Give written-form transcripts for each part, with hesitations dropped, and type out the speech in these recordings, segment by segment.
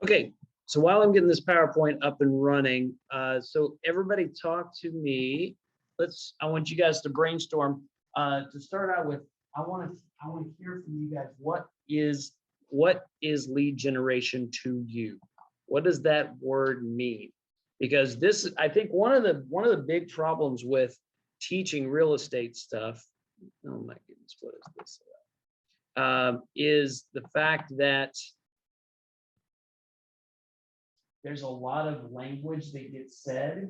Okay, so while I'm getting this PowerPoint up and running, so everybody talk to me. I want you guys to brainstorm. To start out with, I want to hear from you guys. What is lead generation to you? What does that word mean? Because this, I think, one of the big problems with teaching real estate stuff. Oh my goodness, what is this? Is the fact that there's a lot of language that gets said,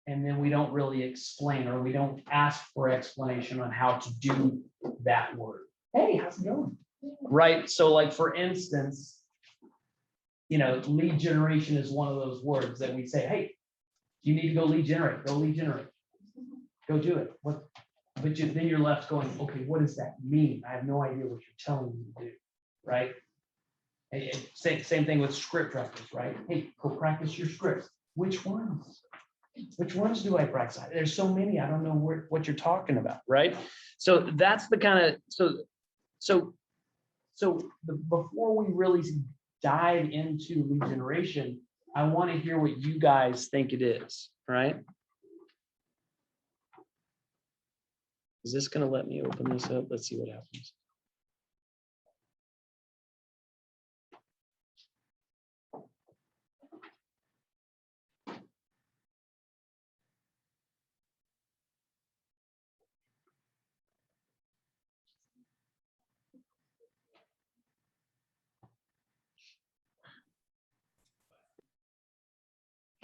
and then we don't really explain, or we don't ask for explanation on how to do that word. Hey, how's it going? Right. So, like, for instance, lead generation is one of those words that we say, hey, you need to go lead generate, go do it. But then you're left going, okay, what does that mean? I have no idea what you're telling me to do, right? And same thing with script writers, right? Hey, go practice your scripts. Which ones? Which ones do I practice? There's so many, I don't know what you're talking about, right? So that's the kind of, before we really dive into lead generation, I want to hear what you guys think it is, right? Is this going to let me open this up? Let's see what happens.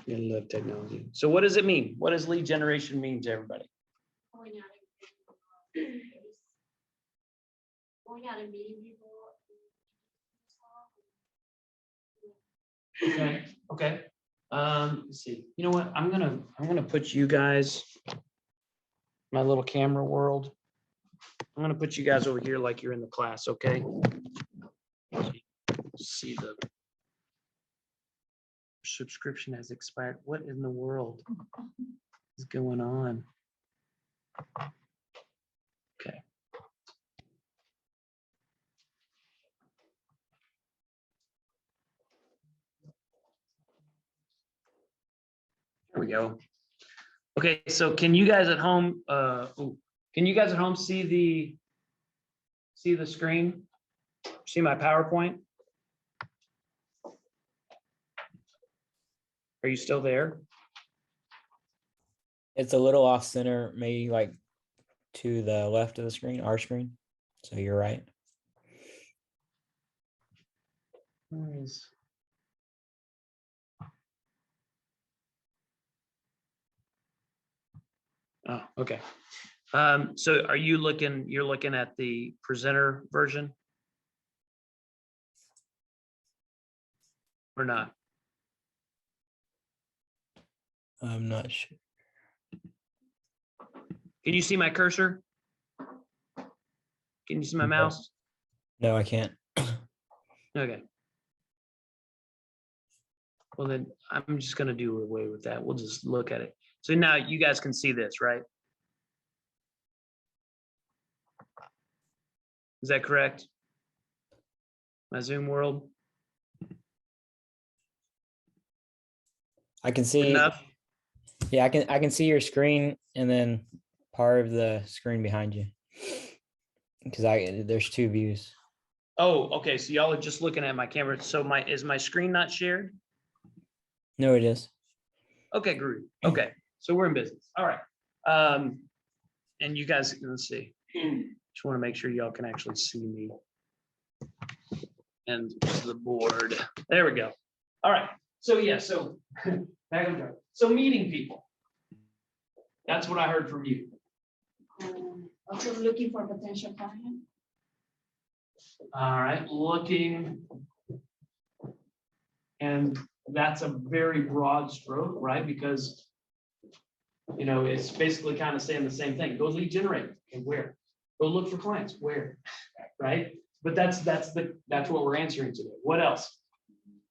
I love technology. So what does it mean? What does lead generation mean to everybody? Going out and meeting people. Okay. Let's see. You know what? I'm gonna put you guys, my little camera world. I'm gonna put you guys over here like you're in the class, okay? See, the subscription has expired. What in the world is going on? Okay. There we go. Okay, so can you guys at home see the screen? See my PowerPoint? Are you still there? It's a little off center, maybe like to the left of the screen, our screen. So you're right. Nice. Oh, okay. So are you're looking at the presenter version? Or not? I'm not sure. Can you see my cursor? Can you see my mouse? No, I can't. Okay. Well, then I'm just going to do away with that. We'll just look at it. So now you guys can see this, right? Is that correct? My Zoom world? I can see. Enough? Yeah, I can see your screen and then part of the screen behind you. Because there's two views. Oh, okay. So y'all are just looking at my camera. So is my screen not shared? No, it is. Okay, great. Okay, so we're in business. All right. And you guys can see. Just want to make sure y'all can actually see me and the board. There we go. All right. So yeah. So back on track. So meeting people. That's what I heard from you. Also looking for potential client. All right, looking, and that's a very broad stroke, right? Because it's basically kind of saying the same thing. Go lead generate, and where? Go look for clients, where? Right? But that's what we're answering today. What else?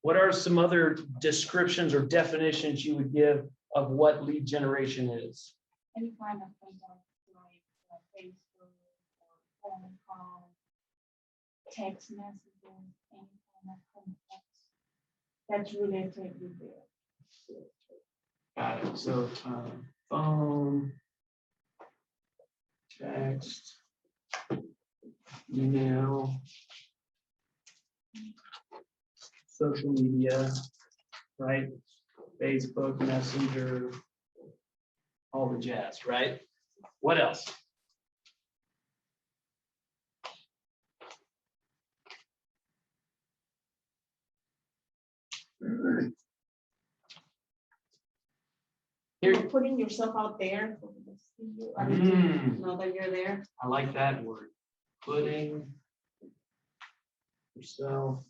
What are some other descriptions or definitions you would give of what lead generation is? Any kind of contact, like Facebook or phone call, text messages, any kind of contact. That's related with the. Got it. So, phone, text, email, social media, right? Facebook, Messenger, all the jazz, right? What else? Here, Putting yourself out there. Know that you're there. I like that word. Putting yourself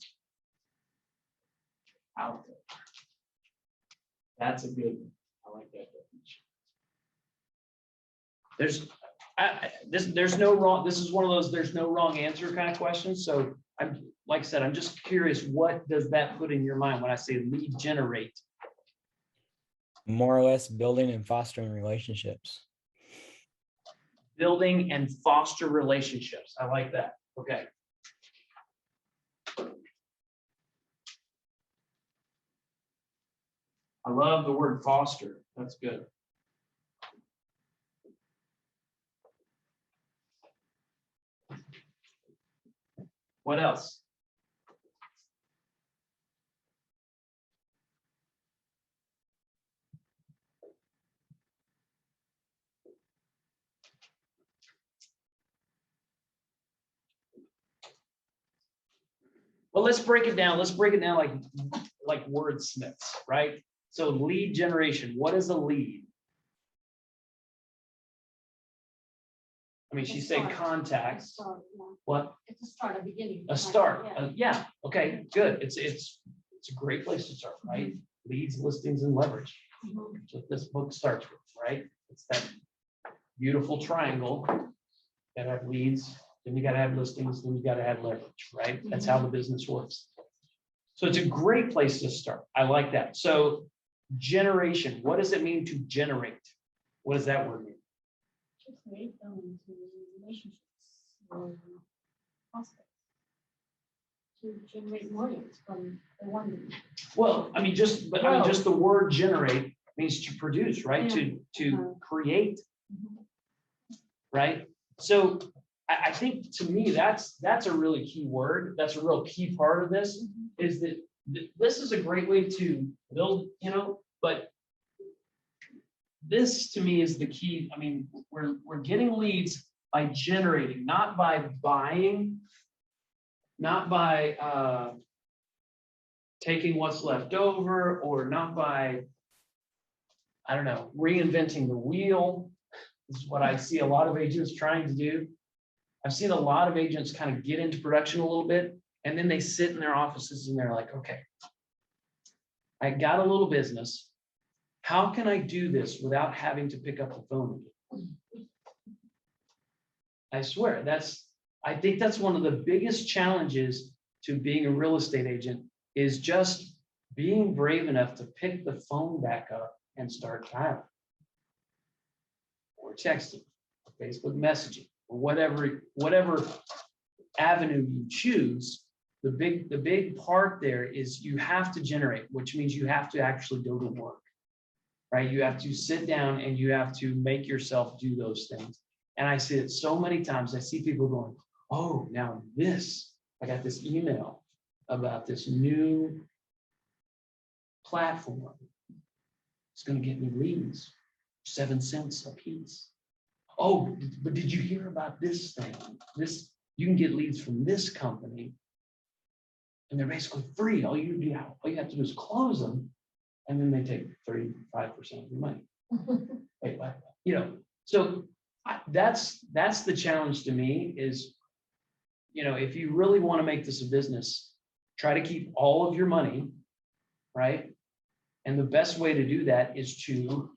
out there. That's a good one. I like that definition. There's no wrong. This is one of those there's no wrong answer kind of questions. So I'm like I said, I'm just curious, what does that put in your mind when I say lead generate? More or less building and fostering relationships. Building and foster relationships. I like that. Okay. I love the word foster. That's good. What else? Well, let's break it down. Let's break it down like wordsmiths, right? So lead generation. What is a lead? I mean, she said contacts. What? It's a start, a beginning. A start. Yeah. Yeah. Okay. Good. It's a great place to start, right? Leads, listings, and leverage. Mhm. That's what this book starts with, right? It's that beautiful triangle. You gotta have leads, then you gotta have listings, then you gotta have leverage, right? That's how the business works. So it's a great place to start. I like that. So generation, what does it mean to generate? What does that word mean? To create them into relationships or prospects. To generate more leads from the one lead. Well, I mean, just the word generate means to produce, right? Yeah. To create, Mhm. right? So I think to me, that's a really key word. That's a real key part of this, is that this is a great way to build, but this to me is the key. I mean, we're getting leads by generating, not by buying, not by taking what's left over, or not by, I don't know, reinventing the wheel. This is what I see a lot of agents trying to do. I've seen a lot of agents kind of get into production a little bit, and then they sit in their offices and they're like, okay, I got a little business. How can I do this without having to pick up the phone again? I swear, I think that's one of the biggest challenges to being a real estate agent, is just being brave enough to pick the phone back up and start dialing, or texting, or Facebook messaging, or whatever avenue you choose. The big part there is you have to generate, which means you have to actually go to work, right? You have to sit down and you have to make yourself do those things. And I see it so many times. I see people going, oh, now I got this email about this new platform. It's going to get me leads, 7 cents a piece. Oh, but did you hear about this thing? You can get leads from this company, and they're basically free. All you have to do is close them, and then they take 35% of your money. Wait, what? So that's the challenge to me is, if you really want to make this a business, try to keep all of your money, right? And the best way to do that is to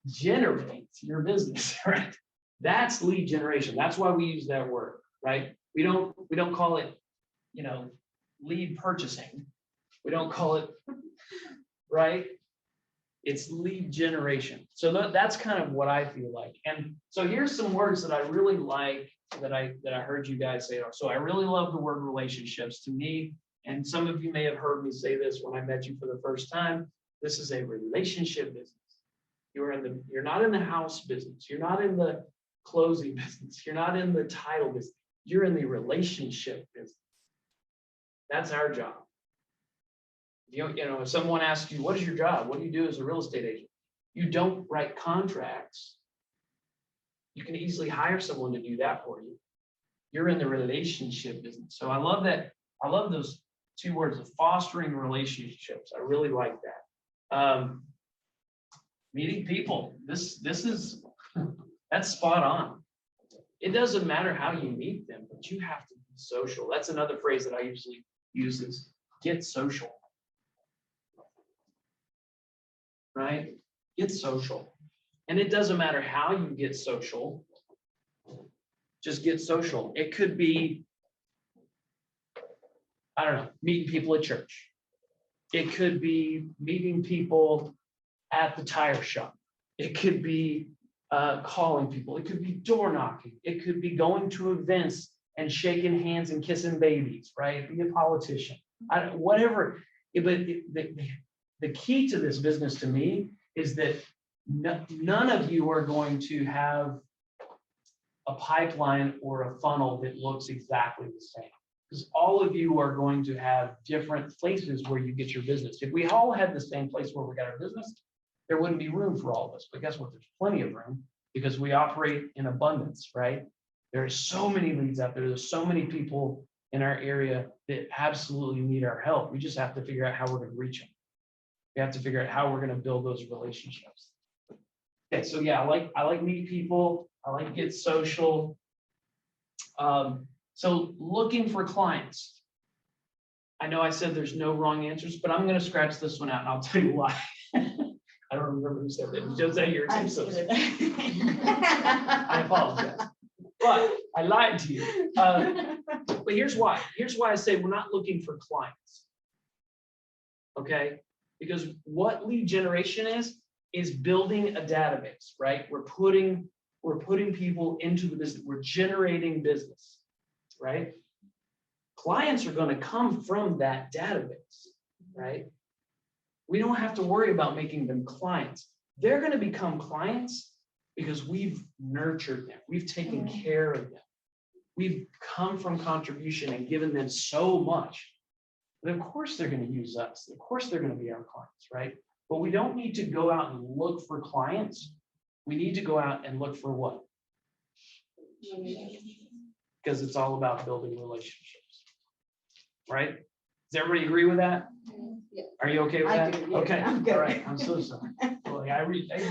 generate your business, right? That's lead generation. That's why we use that word, right? We don't call it, lead purchasing. We don't call it, right? It's lead generation. So that's kind of what I feel like. And so here's some words that I really like that I heard you guys say. So I really love the word relationships. To me, And some of you may have heard me say this when I met you for the first time. This is a relationship business. You're not in the house business. You're not in the closing business. You're not in the title business. You're in the relationship business. That's our job. You know, if someone asks you, what is your job? What do you do as a real estate agent? You don't write contracts. You can easily hire someone to do that for you. You're in the relationship business. So I love that. I love those two words of fostering relationships. I really like that. Meeting people. This is that's spot on. It doesn't matter how you meet them, but you have to be social. That's another phrase that I usually use is get social. Right? Get social. And it doesn't matter how you get social. Just get social. It could be, I don't know, meeting people at church. It could be meeting people at the tire shop. It could be calling people. It could be door knocking. It could be going to events and shaking hands and kissing babies, right? Be a politician. Whatever. But the key to this business to me is that none of you are going to have a pipeline or a funnel that looks exactly the same. Because all of you are going to have different places where you get your business. If we all had the same place where we got our business, there wouldn't be room for all of us. But guess what? There's plenty of room because we operate in abundance, right? There are so many leads out there. There's so many people in our area that absolutely need our help. We just have to figure out how we're going to reach them. We have to figure out how we're going to build those relationships. Okay, so yeah, I like meet people. I like get social. So looking for clients. I know I said there's no wrong answers, but I'm going to scratch this one out and I'll tell you why. I don't remember who said that. Just say yours. I apologize, but I lied to you. But here's why. Here's why I say we're not looking for clients. Okay, because what lead generation is building a database, right? We're putting people into the business. We're generating business, right? Clients are going to come from that database, right? We don't have to worry about making them clients. They're going to become clients because we've nurtured them. We've taken care of them. We've come from contribution and given them so much. But of course they're going to use us. Of course they're going to be our clients, right? But we don't need to go out and look for clients. We need to go out and look for what? Because it's all about building relationships, right? Does everybody agree with that? Yeah. Are you okay with that? I do, yeah, Okay, I'm good. all right, I'm so sorry. Well, I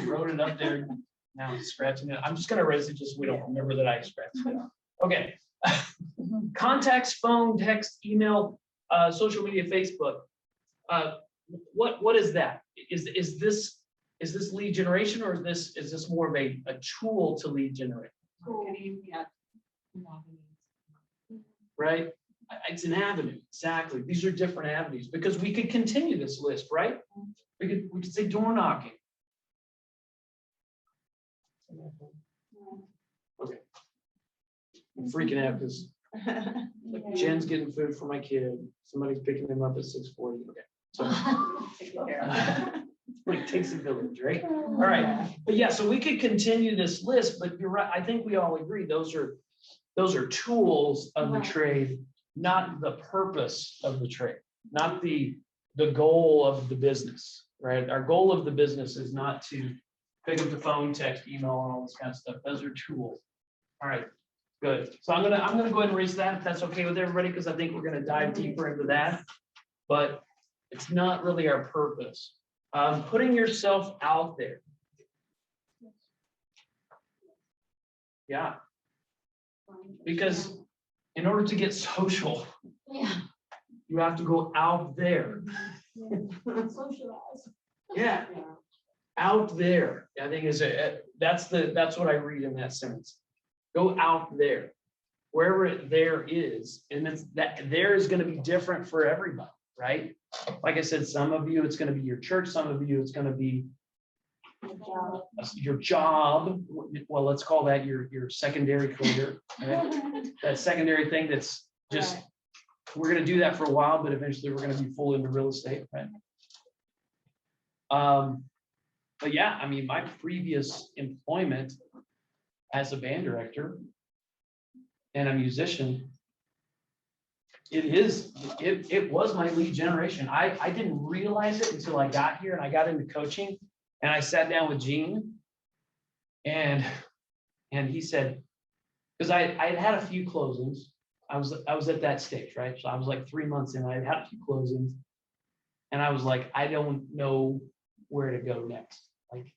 wrote it up there, now I'm scratching it. I'm just gonna erase it just so we don't remember that I scratched it. Okay. Contacts, phone, text, email, social media, Facebook. What is that? Is this lead generation, or is this more of a tool to lead generate? Right? It's an avenue, exactly. These are different avenues because we could continue this list, right? We could say door knocking. Okay. I'm freaking out because Jen's getting food for my kid. Somebody's picking them up at 6:40. Okay. So it takes a village, right? All right. But yeah, so we could continue this list, but you're right. I think we all agree those are tools of the trade, not the purpose of the trade, not the goal of the business, right? Our goal of the business is not to pick up the phone, text, email, and all this kind of stuff. Those are tools. All right, good. So I'm gonna go ahead and erase that if that's okay with everybody, because I think we're gonna dive deeper into that, but it's not really our purpose. Putting yourself out there. Yeah. Because in order to get social, you have to go out there. Socialize. Yeah, out there. I think that's what I read in that sentence. Go out there, wherever there is, and that there is going to be different for everybody, right? Like I said, some of you it's going to be your church, some of you it's going to be your job. Well, let's call that your secondary career, right? That secondary thing that's just we're gonna do that for a while, but eventually we're gonna be full into real estate, right? But yeah, I mean, my previous employment as a band director and a musician, it was my lead generation. I didn't realize it until I got here and I got into coaching and I sat down with Gene and he said, because I had a few closings. I was at that stage, right? So I was like 3 months in, I had a few closings and I was like, I don't know where to go next. Like,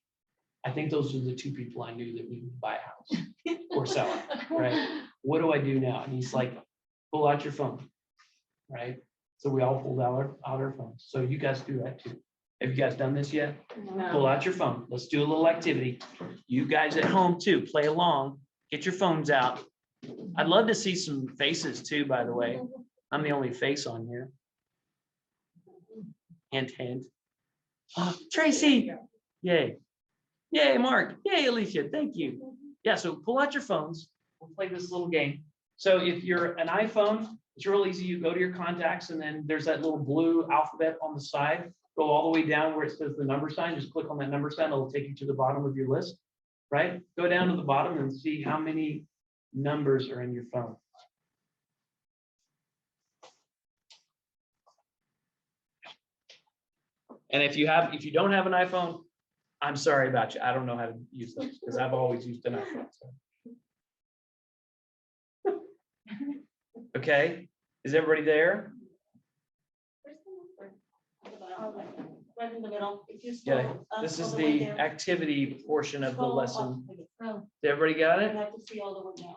I think those are the two people I knew that needed to buy a house or sell it, right? What do I do now? And he's like, pull out your phone, right? So we all pulled out our phones. So you guys do that too. Have you guys done this yet? Pull out your phone. Let's do a little activity. You guys at home too, play along. Get your phones out. I'd love to see some faces too, by the way. I'm the only face on here. Hint, hint. Oh, Tracy. Yay. Yay, Mark. Yay, Alicia. Thank you. Yeah, so pull out your phones. We'll play this little game. So if you're an iPhone, it's real easy. You go to your contacts and then there's that little blue alphabet on the side. Go all the way down where it says the number sign. Just click on that number sign. It'll take you to the bottom of your list, right? Go down to the bottom and see how many numbers are in your phone. And if you don't have an iPhone, I'm sorry about you. I don't know how to use those because I've always used an iPhone. So. Okay, is everybody there? Right in the middle. If you Yeah, scroll up this all is way the down, activity portion of the scroll up lesson. a bit. No, Did everybody got you it? have to see all the way down.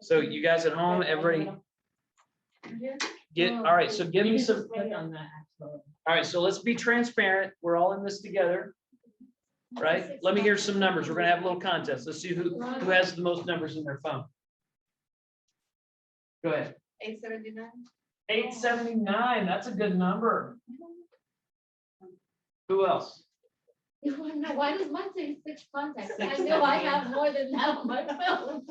So you guys at home, Right in the everybody middle. get, all right, so give me some, Click on that. all right, so let's be transparent. We're all in this together, right? Let me hear some numbers. We're gonna have a little contest. Let's see who has the most numbers in their phone. Go ahead. 879. 879, that's a good number. Who else? You wanna know why does mine say 6 contacts? I Six, know I seven, have more than that on my phone.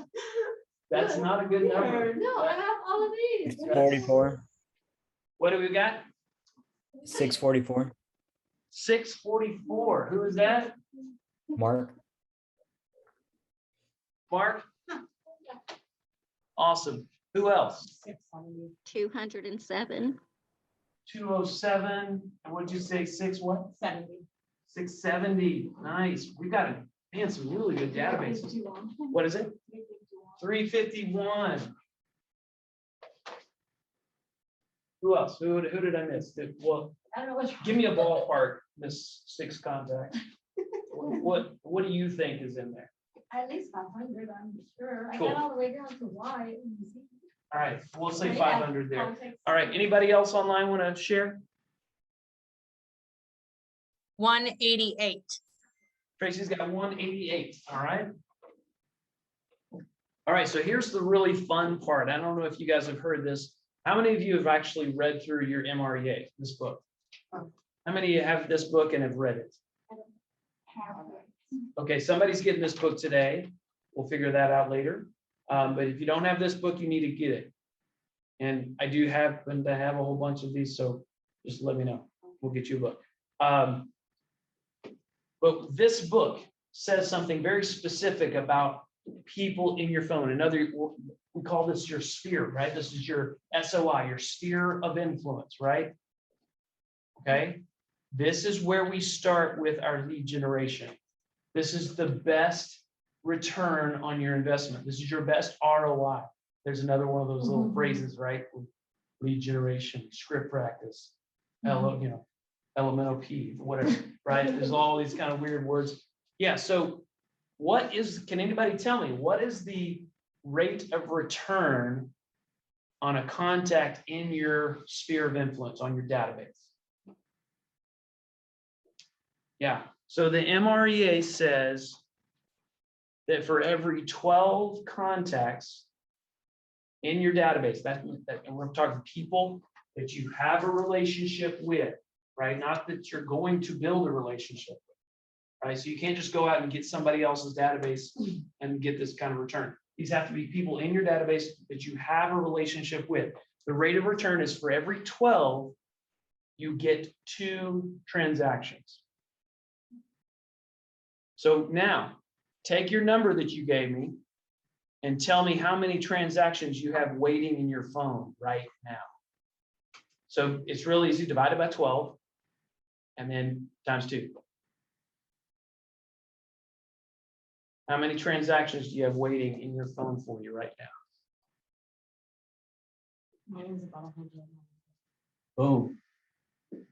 That's not a good number. No, I have all of these. 644. What do we got? 644. 644. Who is that? Mark. Mark? Awesome. Who else? 207. 207. And what'd you say? 6 what? 70. 670. Nice. We got man, some really good databases. What is it? 351. Who else? Who did I miss? Well, I don't know which. give me a ballpark, Miss Six Contact. What do you think is in there? At least 500, I'm sure. I Cool. got all the way down to Y. All right, we'll say Okay, 500 there. contacts. All right, anybody else online want to share? 188. Tracy's got 188. All right. All right, so here's the really fun part. I don't know if you guys have heard this. How many of you have actually read through your MREA, this book? How many of you have this book and have read it? Okay, somebody's getting this book today. We'll figure that out later. But if you don't have this book, you need to get it. And I do happen to have a whole bunch of these, so just let me know. We'll get you a book. But this book says something very specific about people in your phone. Another, we call this your sphere, right? This is your SOI, your sphere of influence, right? Okay. This is where we start with our lead generation. This is the best return on your investment. This is your best ROI. There's another one of those little phrases, right? Lead generation, script practice, elemental P, whatever, right? There's all these kind of weird words. Yeah, so can anybody tell me, what is the rate of return on a contact in your sphere of influence, on your database? Yeah, so the MREA says that for every 12 contacts in your database, and we're talking people that you have a relationship with, right? Not that you're going to build a relationship with, right? So you can't just go out and get somebody else's database and get this kind of return. These have to be people in your database that you have a relationship with. the rate of return is for every 12, you get 2 transactions. So now, take your number that you gave me and tell me how many transactions you have waiting in your phone right now. So it's really easy, divide it by 12, and then times 2. How many transactions do you have waiting in your phone for you right now? Mine's about 100. Boom.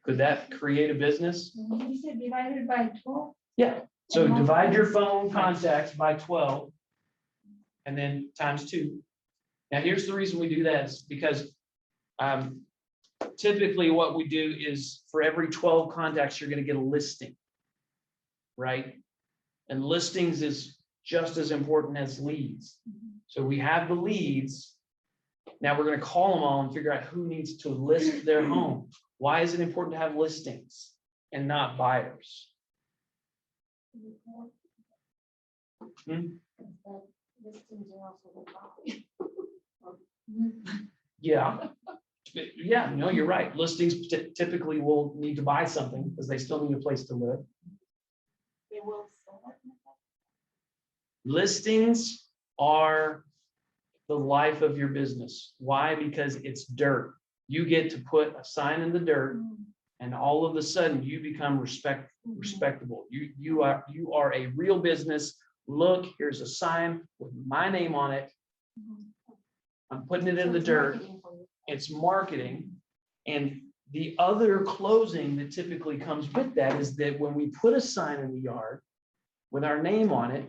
Could that create a business? You said divided by 12? Yeah. So And divide your multiply. phone contacts by 12 and then times 2. Now, here's the reason we do that is because typically what we do is for every 12 contacts, you're going to get a listing, right? And listings is just as important as leads. So we have the leads. Now we're going to call them all and figure out who needs to list their home. Why is it important to have listings and not buyers? Listings are also Yeah. Yeah, no, you're right. Listings typically will need to buy something because they still need a place to live. They will sell it. Listings are the life of your business. Why? Because it's dirt. You get to put a sign in the dirt, and all of a sudden you become respectable. You are a real business. Look, here's a sign with my name on it. I'm putting it in the dirt. It's marketing. And the other closing that typically comes with that is that when we put a sign in the yard with our name on it,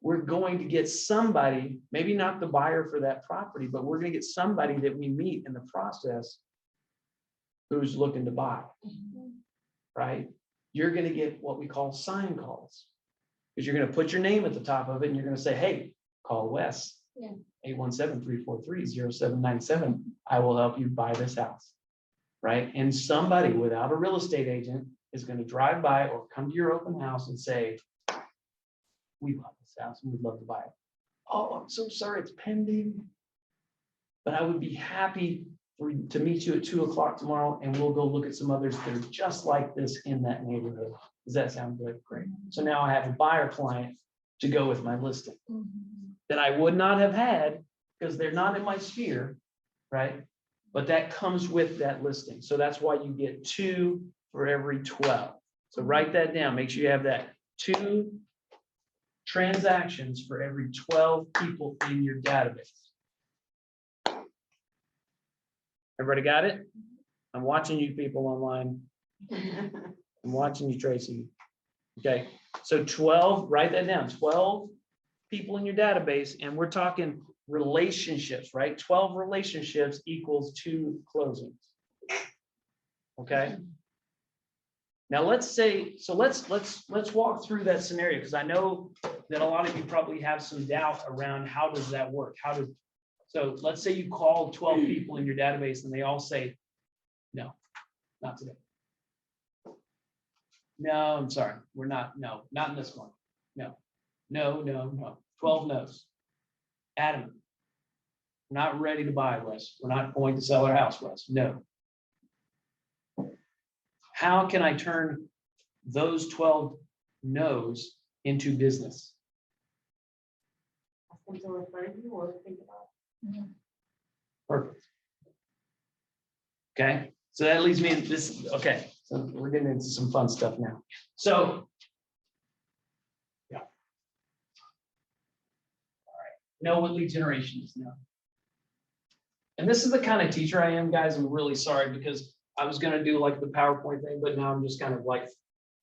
we're going to get somebody, maybe not the buyer for that property, but we're going to get somebody that we meet in the process who's looking to buy, right? You're going to get what we call sign calls, because you're going to put your name at the top of it and you're going to say, hey, call Wes. Yeah. 817-343-0797. I will help you buy this house, right? And somebody without a real estate agent is going to drive by or come to your open house and say, we love this house and we'd love to buy it. Oh, I'm so sorry, it's pending. But I would be happy to meet you at 2 o'clock tomorrow and we'll go look at some others that are just like this in that neighborhood. Does that sound good? Great. So now I have a buyer client to go with my listing that I would not have had because they're not in my sphere, right? But that comes with that listing. So that's why you get 2 for every 12. So write that down. Make sure you have that 2 transactions for every 12 people in your database. Everybody got it? I'm watching you people online. I'm watching you, Tracy. Okay, so 12, write that down. 12 people in your database, and we're talking relationships, right? 12 relationships equals 2 closings. Okay. Now let's say, so let's walk through that scenario, because I know that a lot of you probably have some doubt around how does that work? So let's say you call 12 people in your database and they all say, no, not today. No, I'm sorry, we're not, no, not in this one. No, 12 no's. Adamant. We're not ready to buy, Wes. We're not going to sell our house, Wes. No. How can I turn those 12 no's into business? Ask them to refer to you or think about it. Perfect. Okay, so that leads me into this. Okay, so we're getting into some fun stuff now. So, yeah. All right, know what lead generation is now. And this is the kind of teacher I am, guys. I'm really sorry because I was going to do like the PowerPoint thing, but now I'm just kind of like,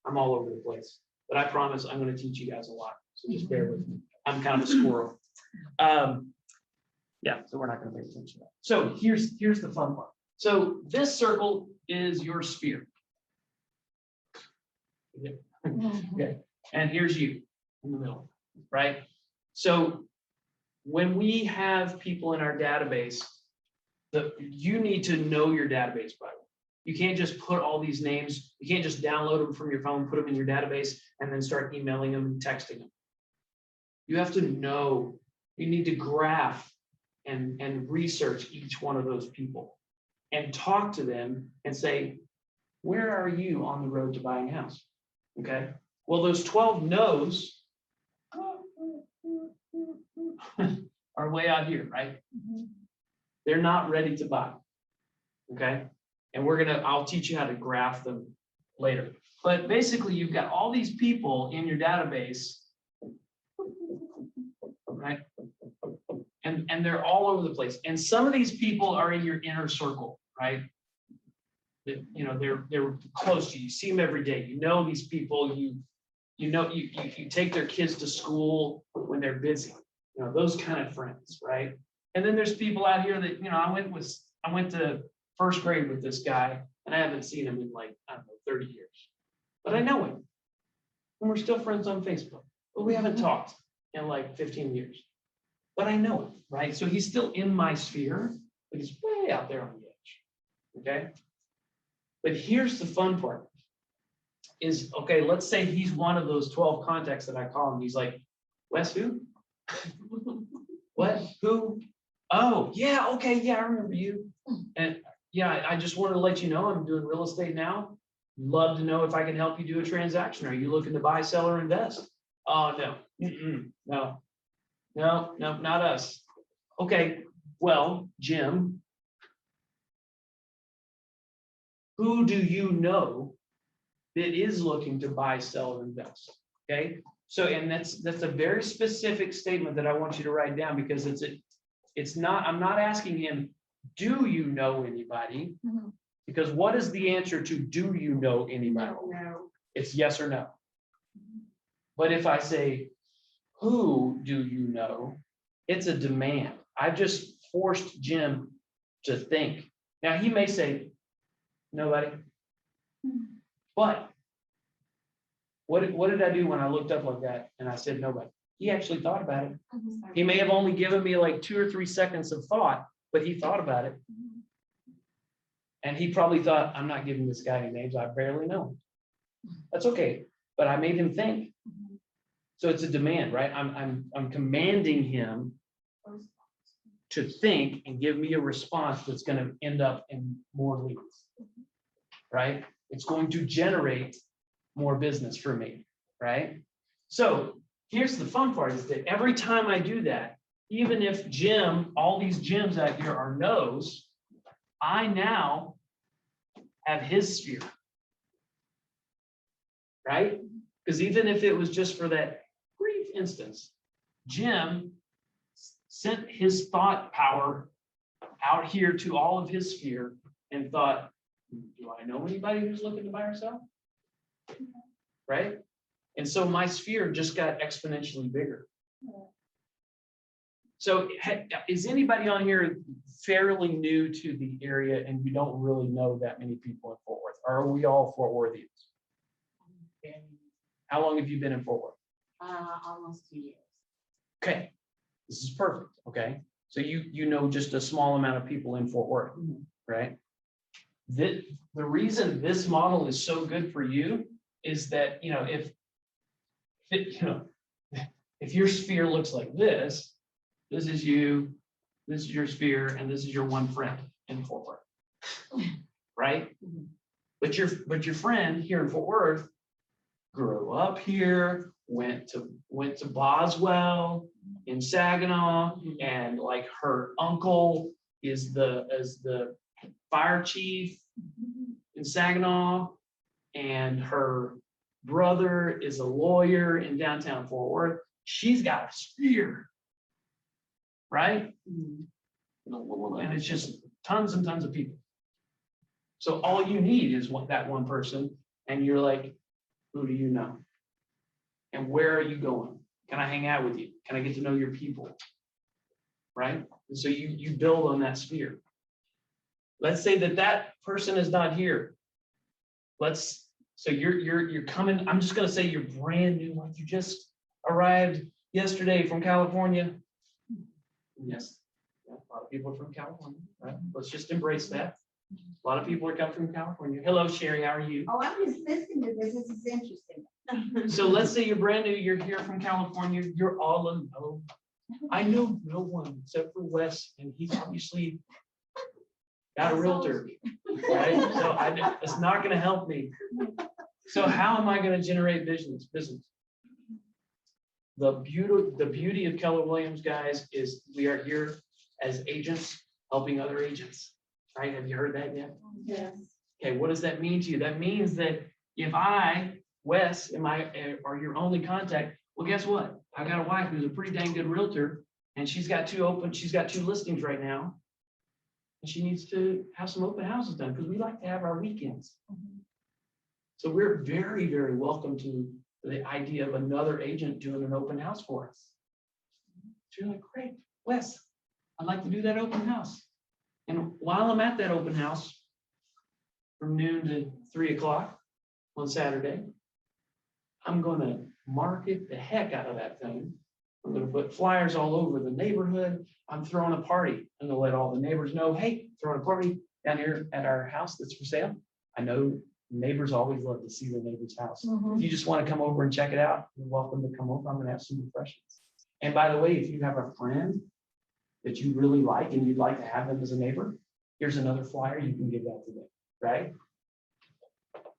I'm all over the place. But I promise I'm going to teach you guys a lot. So just bear with me. I'm kind of a squirrel. Yeah, so we're not going to pay attention to that. So here's the fun part. So this circle is your sphere. Okay. And here's you in the middle, right? So when we have people in our database, you need to know your database, by the way. You can't just put all these names, you can't just download them from your phone, put them in your database, and then start emailing them and texting them. You have to know, you need to graph and research each one of those people and talk to them and say, where are you on the road to buying a house? Okay. Well, those 12 no's are way out here, right? They're not ready to buy. Okay. And I'll teach you how to graph them later. But basically, you've got all these people in your database, right? And they're all over the place. And some of these people are in your inner circle, right? They're close to you. You see them every day. You know these people. You take their kids to school when they're busy. Those kind of friends, right? And then there's people out here that I went to first grade with this guy, and I haven't seen him in 30 years. But I know him. And we're still friends on Facebook. But we haven't talked in 15 years. But I know him, right? So he's still in my sphere, but he's way out there on the edge. Okay? But here's the fun part is, okay, let's say he's one of those 12 contacts that I call him. He's like, Wes, who? What? Who? Oh, yeah, okay, yeah, I remember you. And yeah, I just wanted to let you know I'm doing real estate now. Love to know if I can help you do a transaction. Are you looking to buy, sell, or invest? Oh, no. No, not us. Okay, well, Jim, who do you know that is looking to buy, sell, or invest? Okay, so, and that's a very specific statement that I want you to write down, because I'm not asking him, do you know anybody? Because what is the answer to do you know anybody? No. It's yes or no. But if I say, who do you know? It's a demand. I've just forced Jim to think. Now he may say, nobody. But what did I do when I looked up like that and I said nobody? He actually thought about it. He may have only given me 2 or 3 seconds of thought, but he thought about it. And he probably thought, I'm not giving this guy any names. I barely know him. That's okay. But I made him think. So it's a demand, right? I'm commanding him to think and give me a response that's going to end up in more leads, right? It's going to generate more business for me, right? So here's the fun part is that every time I do that, even if all these Jims out here are no's, I now have his sphere, right? Because even if it was just for that brief instance, Jim sent his thought power out here to all of his sphere and thought, do I know anybody who's looking to buy or sell? Right? And so my sphere just got exponentially bigger. So is anybody on here fairly new to the area and you don't really know that many people in Fort Worth? Or are we all Fort Worthians? How long have you been in Fort Worth? Almost 2 years. Okay, this is perfect. Okay, so you know just a small amount of people in Fort Worth, right? The reason this model is so good for you is that if your sphere looks like this is you, this is your sphere, and this is your one friend in Fort Worth, right? But your friend here in Fort Worth grew up here, went to Boswell in Saginaw, and her uncle is the fire chief in Saginaw, and her brother is a lawyer in downtown Fort Worth. She's got a sphere, right? And it's just tons and tons of people. So all you need is that one person, and you're like, who do you know? And where are you going? Can I hang out with you? Can I get to know your people? Right? And so you build on that sphere. Let's say that person is not here. So you're coming. I'm just going to say you're brand new, like you just arrived yesterday from California. Yes, a lot of people are from California, right? Let's just embrace that. A lot of people are coming from California. Hello, Sherry, how are you? Oh, I'm just listening to this. This is interesting. So let's say you're brand new, you're here from California, you're all alone. I know no one except for Wes, and he's obviously got a realtor, right? So it's not gonna help me. So how am I gonna generate business? The beauty of Keller Williams, guys, is we are here as agents helping other agents, right? Have you heard that yet? Yes. Okay, what does that mean to you? That means that if I, Wes, are your only contact, well, guess what? I got a wife who's a pretty dang good realtor, and she's got two listings right now. And she needs to have some open houses done because we like to have our weekends. So we're very, very welcome to the idea of another agent doing an open house for us. So you're like, great, Wes, I'd like to do that open house. And while I'm at that open house from noon to 3 o'clock on Saturday, I'm going to market the heck out of that thing. I'm going to put flyers all over the neighborhood. I'm throwing a party. I'm going to let all the neighbors know, hey, throwing a party down here at our house that's for sale. I know neighbors always love to see their neighbor's house. If you just want to come over and check it out, you're welcome to come over. I'm going to have some refreshments. And by the way, if you have a friend that you really like and you'd like to have them as a neighbor, here's another flyer you can give that to them, right?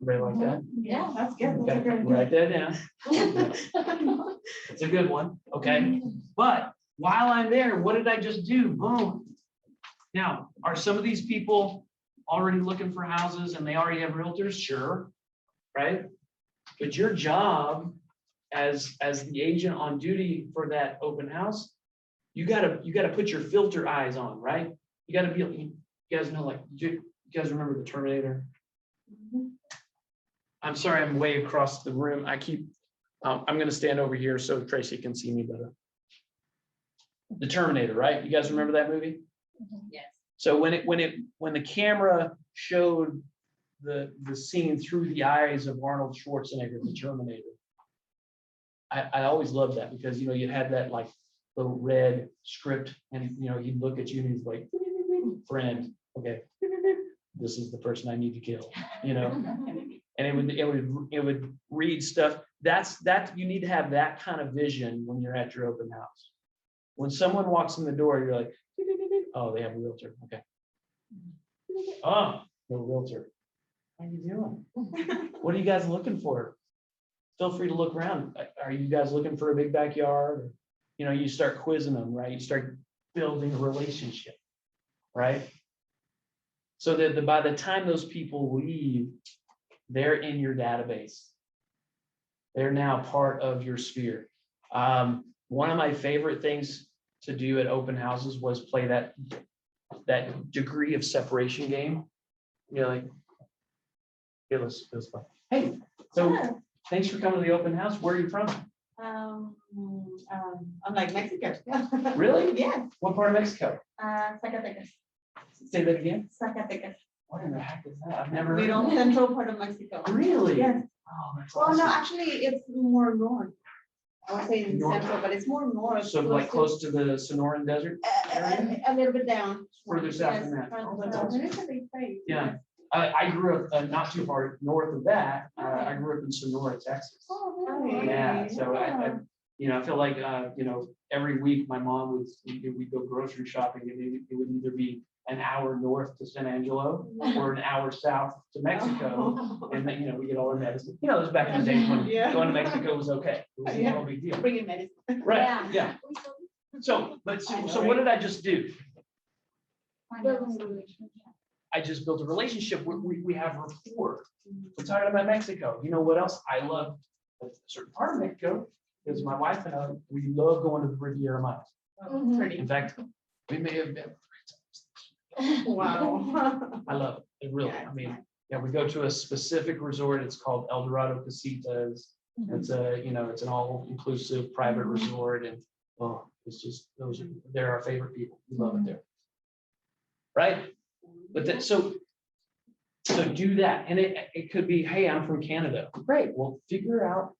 Everybody like that? Yeah, that's good. That's a Okay, good write that down. It's a good one, okay? But while I'm there, what did I just do? Boom. Now, are some of these people already looking for houses and they already have realtors? Sure, right? But your job as the agent on duty for that open house, you gotta put your filter eyes on, right? You gotta be, you guys know, like, you guys remember the Terminator? I'm sorry, I'm way across the room. I'm gonna stand over here so Tracy can see me better. The Terminator, right? You guys remember that movie? Yes. So when the camera showed the scene through the eyes of Arnold Schwarzenegger, the Terminator, I always loved that because, you had that like little red script and, he'd look at you and he's like, friend, okay, this is the person I need to kill, and it would read stuff. That you need to have that kind of vision when you're at your open house. When someone walks in the door, you're like, oh, they have a realtor. Okay. Oh, no realtor. How are you doing? What are you guys looking for? Feel free to look around. Are you guys looking for a big backyard? You start quizzing them, right? You start building a relationship, right? So that by the time those people leave, they're in your database. They're now part of your sphere. One of my favorite things to do at open houses was play that degree of separation game. Like, here, let's play. Hey, so thanks for coming to the open house. Where are you from? I'm like Mexico. Really? Yeah. What part of Mexico? Zacatecas. Say that again. Zacatecas. What in the heck is that? I've never heard Middle of that. central part of Mexico. Really? Yes. Oh, that's Well, no, awesome. actually, it's more north. I would say in North. central, but it's more north. So like close to the Sonoran Desert? A little bit down. Further south Yes, than that. further Oh, that's south. awesome. And it's a big place. Yeah. I grew up not too far north of that. I grew up in Sonora, Texas. Oh, really? Yeah, so I feel like, every week my mom we'd go grocery shopping and it would either be an hour north to San Angelo or an hour south to Mexico. Oh. And then, we get all our medicine. It was back in the days when Yeah. going to Mexico was okay. It was no big deal. Bringing medicine. Right, yeah. So what did I just do? I just built a relationship. We have rapport. We're talking about Mexico. You know what else? I love a certain part of Mexico because my wife and I, we love going to the Riviera Maya. Pretty. In fact, we may have been. Wow. I love it. It really, I mean, we go to a specific resort. It's called El Dorado Casitas. It's it's an all-inclusive private resort. And it's just, they're our favorite people. We love it there. Right? But so do that. And it could be, hey, I'm from Canada. Great. Well, figure out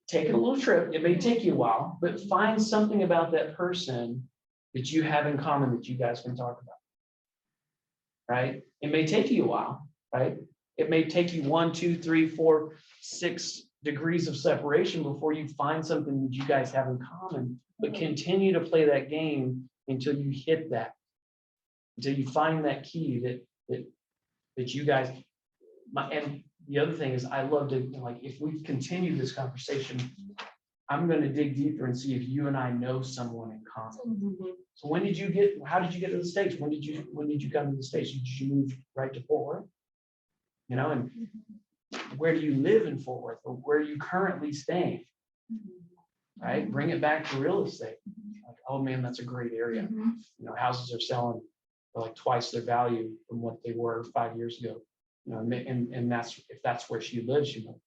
take a little trip. It may take you a while, but find something about that person that you have in common that you guys can talk about. Right? It may take you a while, right? It may take you 1, 2, 3, 4, 6 degrees of separation before you find something that you guys have in common, but continue to play that game until you hit that, until you find that key that you guys, and the other thing is I love to, like, if we continue this conversation, I'm going to dig deeper and see if you and I know someone in common. So how did you get to the States? When did you come to the States? Did you move right to Fort Worth? You know, and where do you live in Fort Worth, or where are you currently staying? Right? Bring it back to real estate. Like, oh man, that's a great area. You know, houses are selling for like twice their value from what they were 5 years ago. You know, and that's, if that's where she lives, you know.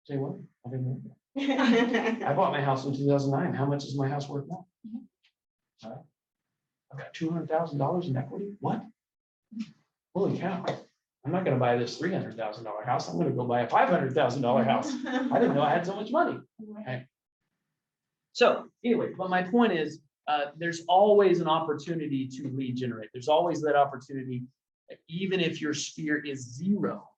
Say what? I didn't know that. I bought my house in 2009. How much is my house worth now? All right. I've got $200,000 in equity. What? Holy cow. I'm not going to buy this $300,000 house. I'm going to go buy a $500,000 house. I didn't know I had so much money. Okay. So anyway, but my point is, there's always an opportunity to lead generate. There's always that opportunity, even if your sphere is 0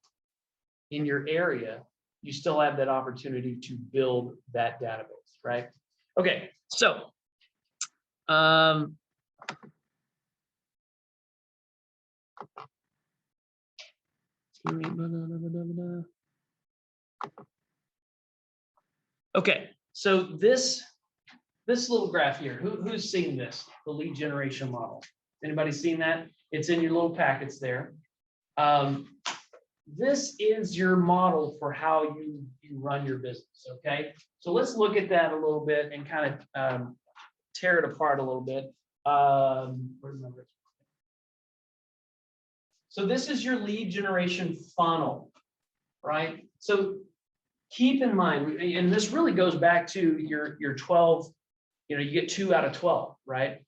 in your area, you still have that opportunity to build that database, right? Okay, so okay, so this little graph here, who's seen this, the lead generation model? Anybody seen that? It's in your little packets there. This is your model for how you run your business, okay? So let's look at that a little bit and kind of tear it apart a little bit. Where's my list? So this is your lead generation funnel, right? So keep in mind, and this really goes back to your 12, you know, you get 2 out of 12, right?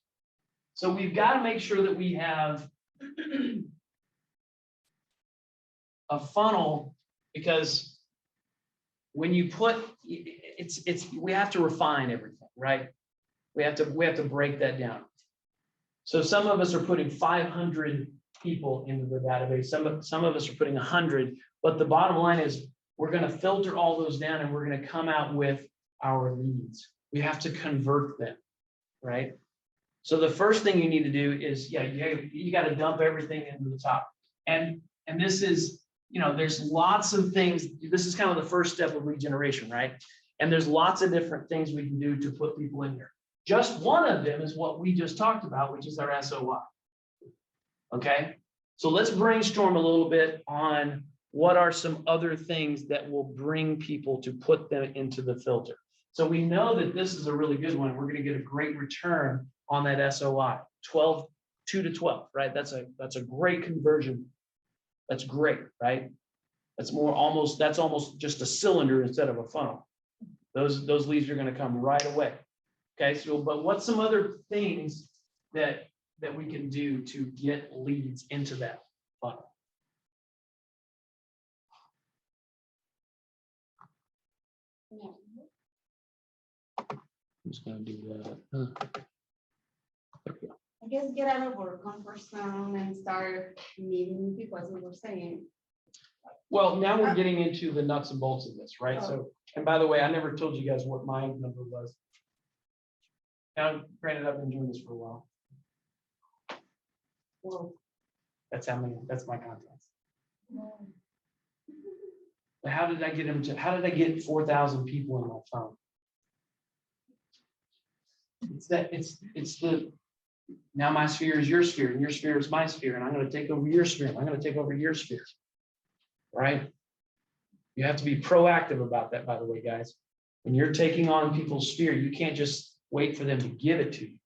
So we've got to make sure that we have a funnel, because when you put we have to refine everything, right? We have to break that down. So some of us are putting 500 people into the database. Some of us are putting 100, but the bottom line is we're going to filter all those down and we're going to come out with our leads. We have to convert them, right? So the first thing you need to do is, you got to dump everything into the top. And this is, you know, there's lots of things. This is kind of the first step of lead generation, right? And there's lots of different things we can do to put people in here. Just one of them is what we just talked about, which is our SOI. Okay, so let's brainstorm a little bit on what are some other things that will bring people to put them into the filter. So we know that this is a really good one. We're going to get a great return on that SOI, 2 to 12, right? That's a great conversion. That's great, right? That's almost just a cylinder instead of a funnel. Those leads are going to come right away. Okay, so but what's some other things that we can do to get leads into that funnel? I'm just going to do that. There we go. I guess get out of our comfort zone and start meeting people, as we were saying. Well, now we're getting into the nuts and bolts of this, right? So, and by the way, I never told you guys what my number was. Now, granted, I've been doing this for a while. Well, That's my contacts. But how did I get 4,000 people in my phone? It's the, now my sphere is your sphere and your sphere is my sphere, and I'm going to take over your sphere. And I'm going to take over your sphere. Right? You have to be proactive about that, by the way, guys. When you're taking on people's sphere, you can't just wait for them to give it to you.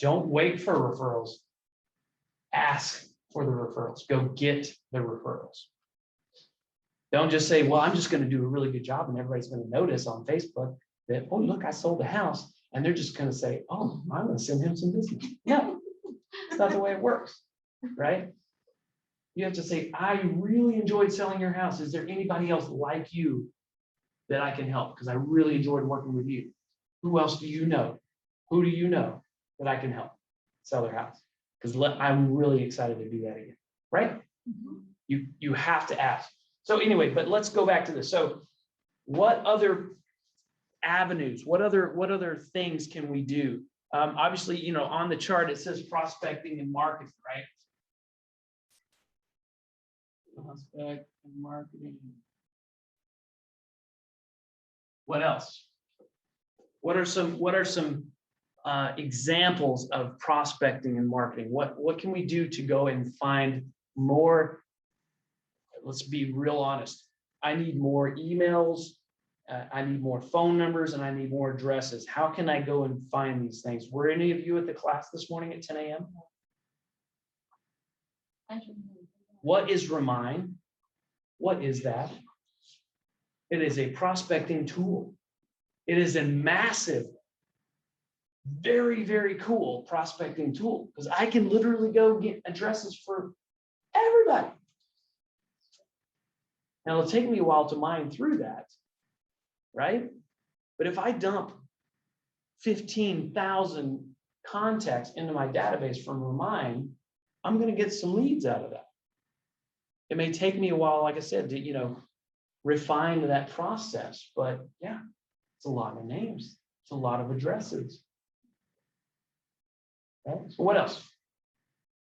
Don't wait for referrals. Ask for the referrals. Go get the referrals. Don't just say, well, I'm just going to do a really good job and everybody's going to notice on Facebook that, oh, look, I sold the house. And they're just going to say, oh, I'm going to send him some business. No, it's not the way it works, right? You have to say, I really enjoyed selling your house. Is there anybody else like you that I can help? Because I really enjoyed working with you. Who else do you know? Who do you know that I can help sell their house? Because I'm really excited to do that again, right? You have to ask. So anyway, but let's go back to this. So what other avenues, what other things can we do? Obviously, you know, on the chart, it says prospecting and marketing, right? Prospect and marketing. What else? What are some examples of prospecting and marketing? What can we do to go and find more? Let's be real honest. I need more emails. I need more phone numbers, and I need more addresses. How can I go and find these things? Were any of you at the class this morning at 10 a.m.? What is Remind? What is that? It is a prospecting tool. It is a massive, very, very cool prospecting tool because I can literally go get addresses for everybody. Now, it'll take me a while to mine through that, right? But if I dump 15,000 contacts into my database from Remind, I'm going to get some leads out of that. It may take me a while, like I said, to, you know, refine that process, but yeah, it's a lot of names. It's a lot of addresses. Okay. So what else?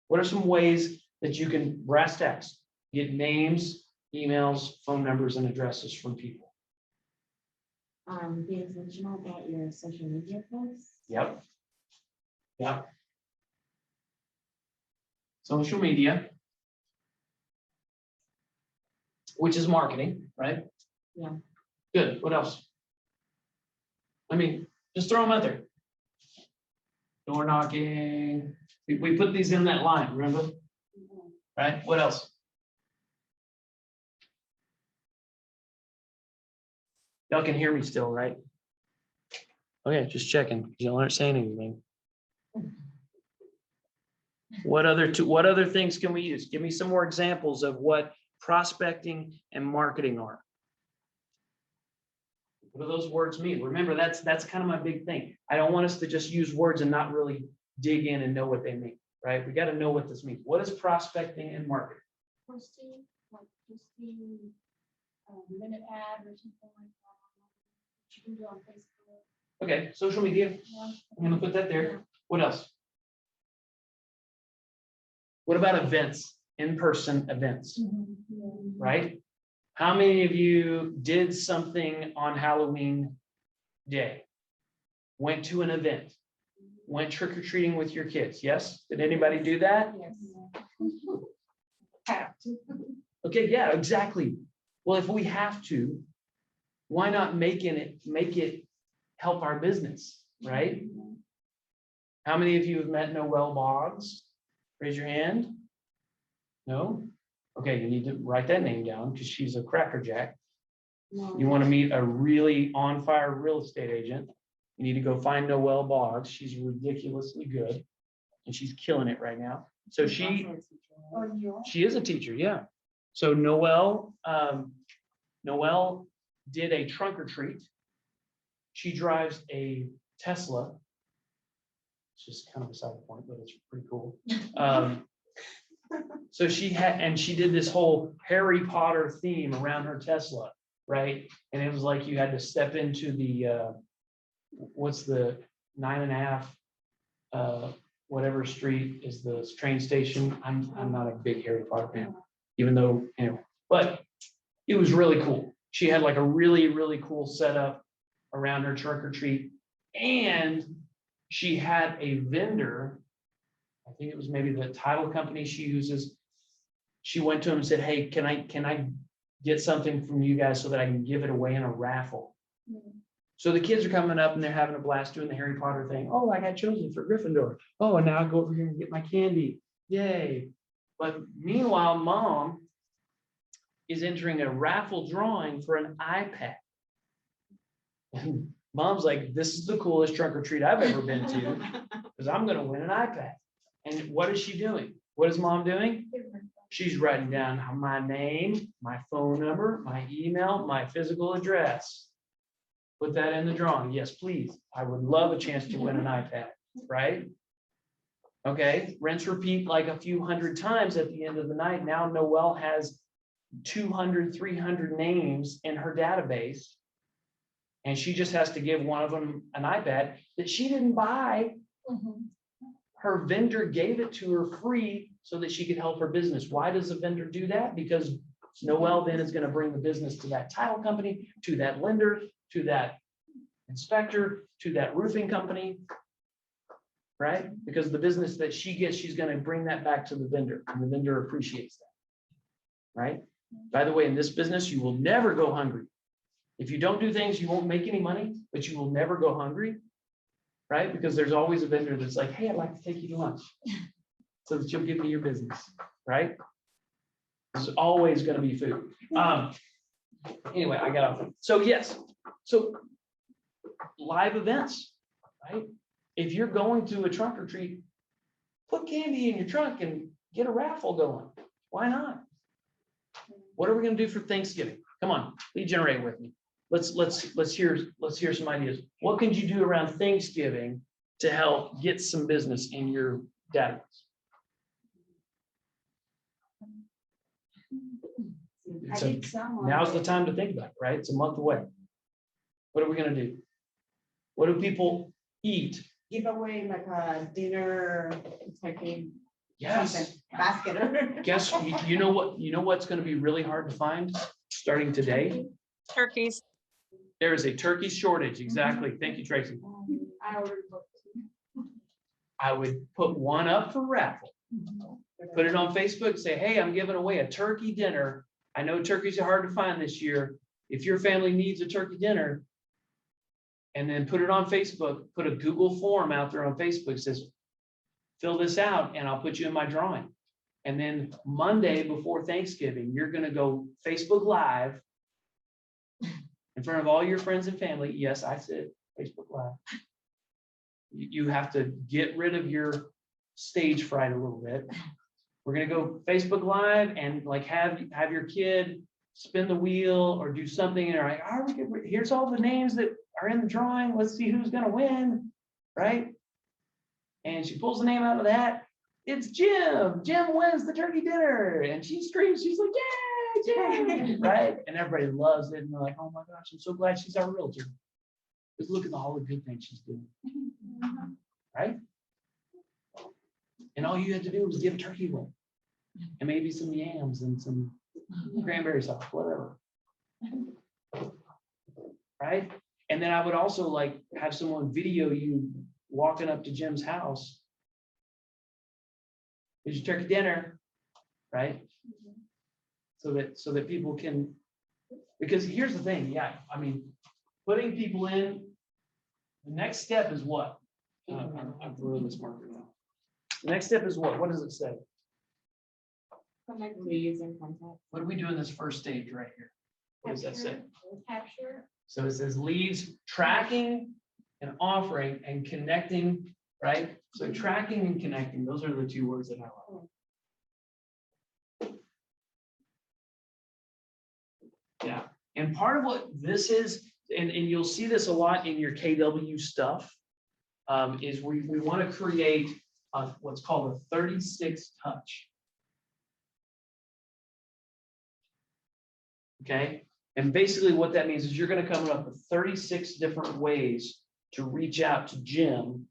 What are some ways that you can brass tacks get names, emails, phone numbers, and addresses from people? Be intentional about your social media posts. Yep. Yep. Social media, which is marketing, right? Yeah. Good. What else? I mean, just throw them out there. Door knocking. We put these in that line, remember? Right? What else? Y'all can hear me still, right? Okay, just checking. Y'all aren't saying anything. What other things can we use? Give me some more examples of what prospecting and marketing are. What do those words mean? Remember, that's kind of my big thing. I don't want us to just use words and not really dig in and know what they mean, right? We got to know what this means. What is prospecting and marketing? Posting, like posting a minute ad or something like that. You can do on Facebook. Okay, social media. Yeah. I'm going to put that there. What else? What about events, in-person events, right? How many of you did something on Halloween day? Went to an event? Went trick-or-treating with your kids? Yes? Did anybody do that? Have to. Okay, yeah, exactly. Well, if we have to, why not make it help our business, right? How many of you have met Noelle Boggs? Raise your hand. No? Okay, you need to write that name down because she's a crackerjack. You want to meet a really on fire real estate agent. You need to go find Noelle Boggs. She's ridiculously good and she's killing it right now. So she is a teacher, yeah. So Noelle did a trunk or treat. She drives a Tesla. It's just kind of beside the point, but it's pretty cool. So she did this whole Harry Potter theme around her Tesla, right? And it was like you had to step into the what's the 9.5 whatever street is the train station. I'm not a big Harry Potter fan, even though, you know, but it was really cool. She had like a really, really cool setup around her trunk or treat, and she had a vendor. I think it was maybe the title company she uses. She went to him and said, "Hey, can I get something from you guys so that I can give it away in a raffle?" So the kids are coming up and they're having a blast doing the Harry Potter thing. Oh, I got chosen for Gryffindor. Oh, and now I go over here and get my candy. Yay. But meanwhile, mom is entering a raffle drawing for an iPad. And mom's like, "This is the coolest trunk or treat I've ever been to because I'm going to win an iPad." And what is she doing? What is mom doing? She's writing down my name, my phone number, my email, my physical address. Put that in the drawing. Yes, please. I would love a chance to win an iPad, right? Okay, rinse, repeat like a few hundred times at the end of the night. Now Noelle has 200, 300 names in her database. And she just has to give one of them an iPad that she didn't buy. Her vendor gave it to her free so that she could help her business. Why does the vendor do that? Because Noelle then is going to bring the business to that title company, to that lender, to that inspector, to that roofing company. Right? Because the business that she gets, she's going to bring that back to the vendor, and the vendor appreciates that. Right? By the way, in this business, you will never go hungry. If you don't do things, you won't make any money, but you will never go hungry. Right? Because there's always a vendor that's like, hey, I'd like to take you to lunch so that you'll give me your business. Right? There's always going to be food. Anyway, I got off. So yes. So live events, right? If you're going to a trunk or treat, put candy in your trunk and get a raffle going. Why not? What are we going to do for Thanksgiving? Come on, lead generate with me. Let's hear some ideas. What can you do around Thanksgiving to help get some business in your database? Now's the time to think about it, right? It's a month away. What are we going to do? What do people eat? Give away like a dinner turkey. Yes. Basket. Guess you know what? You know what's going to be really hard to find starting today? Turkeys. There is a turkey shortage. Exactly. Thank you, Tracy. I ordered both. I would put one up for raffle. Put it on Facebook. Say, hey, I'm giving away a turkey dinner. I know turkeys are hard to find this year. If your family needs a turkey dinner, and then put it on Facebook, put a Google form out there on Facebook, says, fill this out and I'll put you in my drawing. And then Monday before Thanksgiving, you're going to go Facebook Live in front of all your friends and family. Yes, I said Facebook Live. You have to get rid of your stage fright a little bit. We're going to go Facebook Live and like have your kid spin the wheel or do something. And they're like, all right, here's all the names that are in the drawing. Let's see who's going to win. Right. And she pulls the name out of the hat. It's Jim. Jim wins the turkey dinner. And she screams. She's like, yay, Jim. Right. And everybody loves it. And they're like, oh my gosh, I'm so glad she's our realtor. Just look at all the good things she's doing. Right. And all you had to do was give turkey away. And maybe some yams and some cranberry sauce, whatever. Right. And then I would also like have someone video you walking up to Jim's house. Here's your turkey dinner, right? So that people can, because here's the thing, yeah, I mean, putting people in, the next step is what? I'm ruining this marker now. The next step is what? What does it say? Connect leads and contact. What do we do in this first stage right here? What does that say? Capture. So it says leads, tracking and offering and connecting, right? So tracking and connecting, those are the two words that I like. Yeah. And part of what this is, and you'll see this a lot in your KW stuff, is we want to create what's called a 36 touch. Okay. And basically what that means is you're going to come up with 36 different ways to reach out to Jim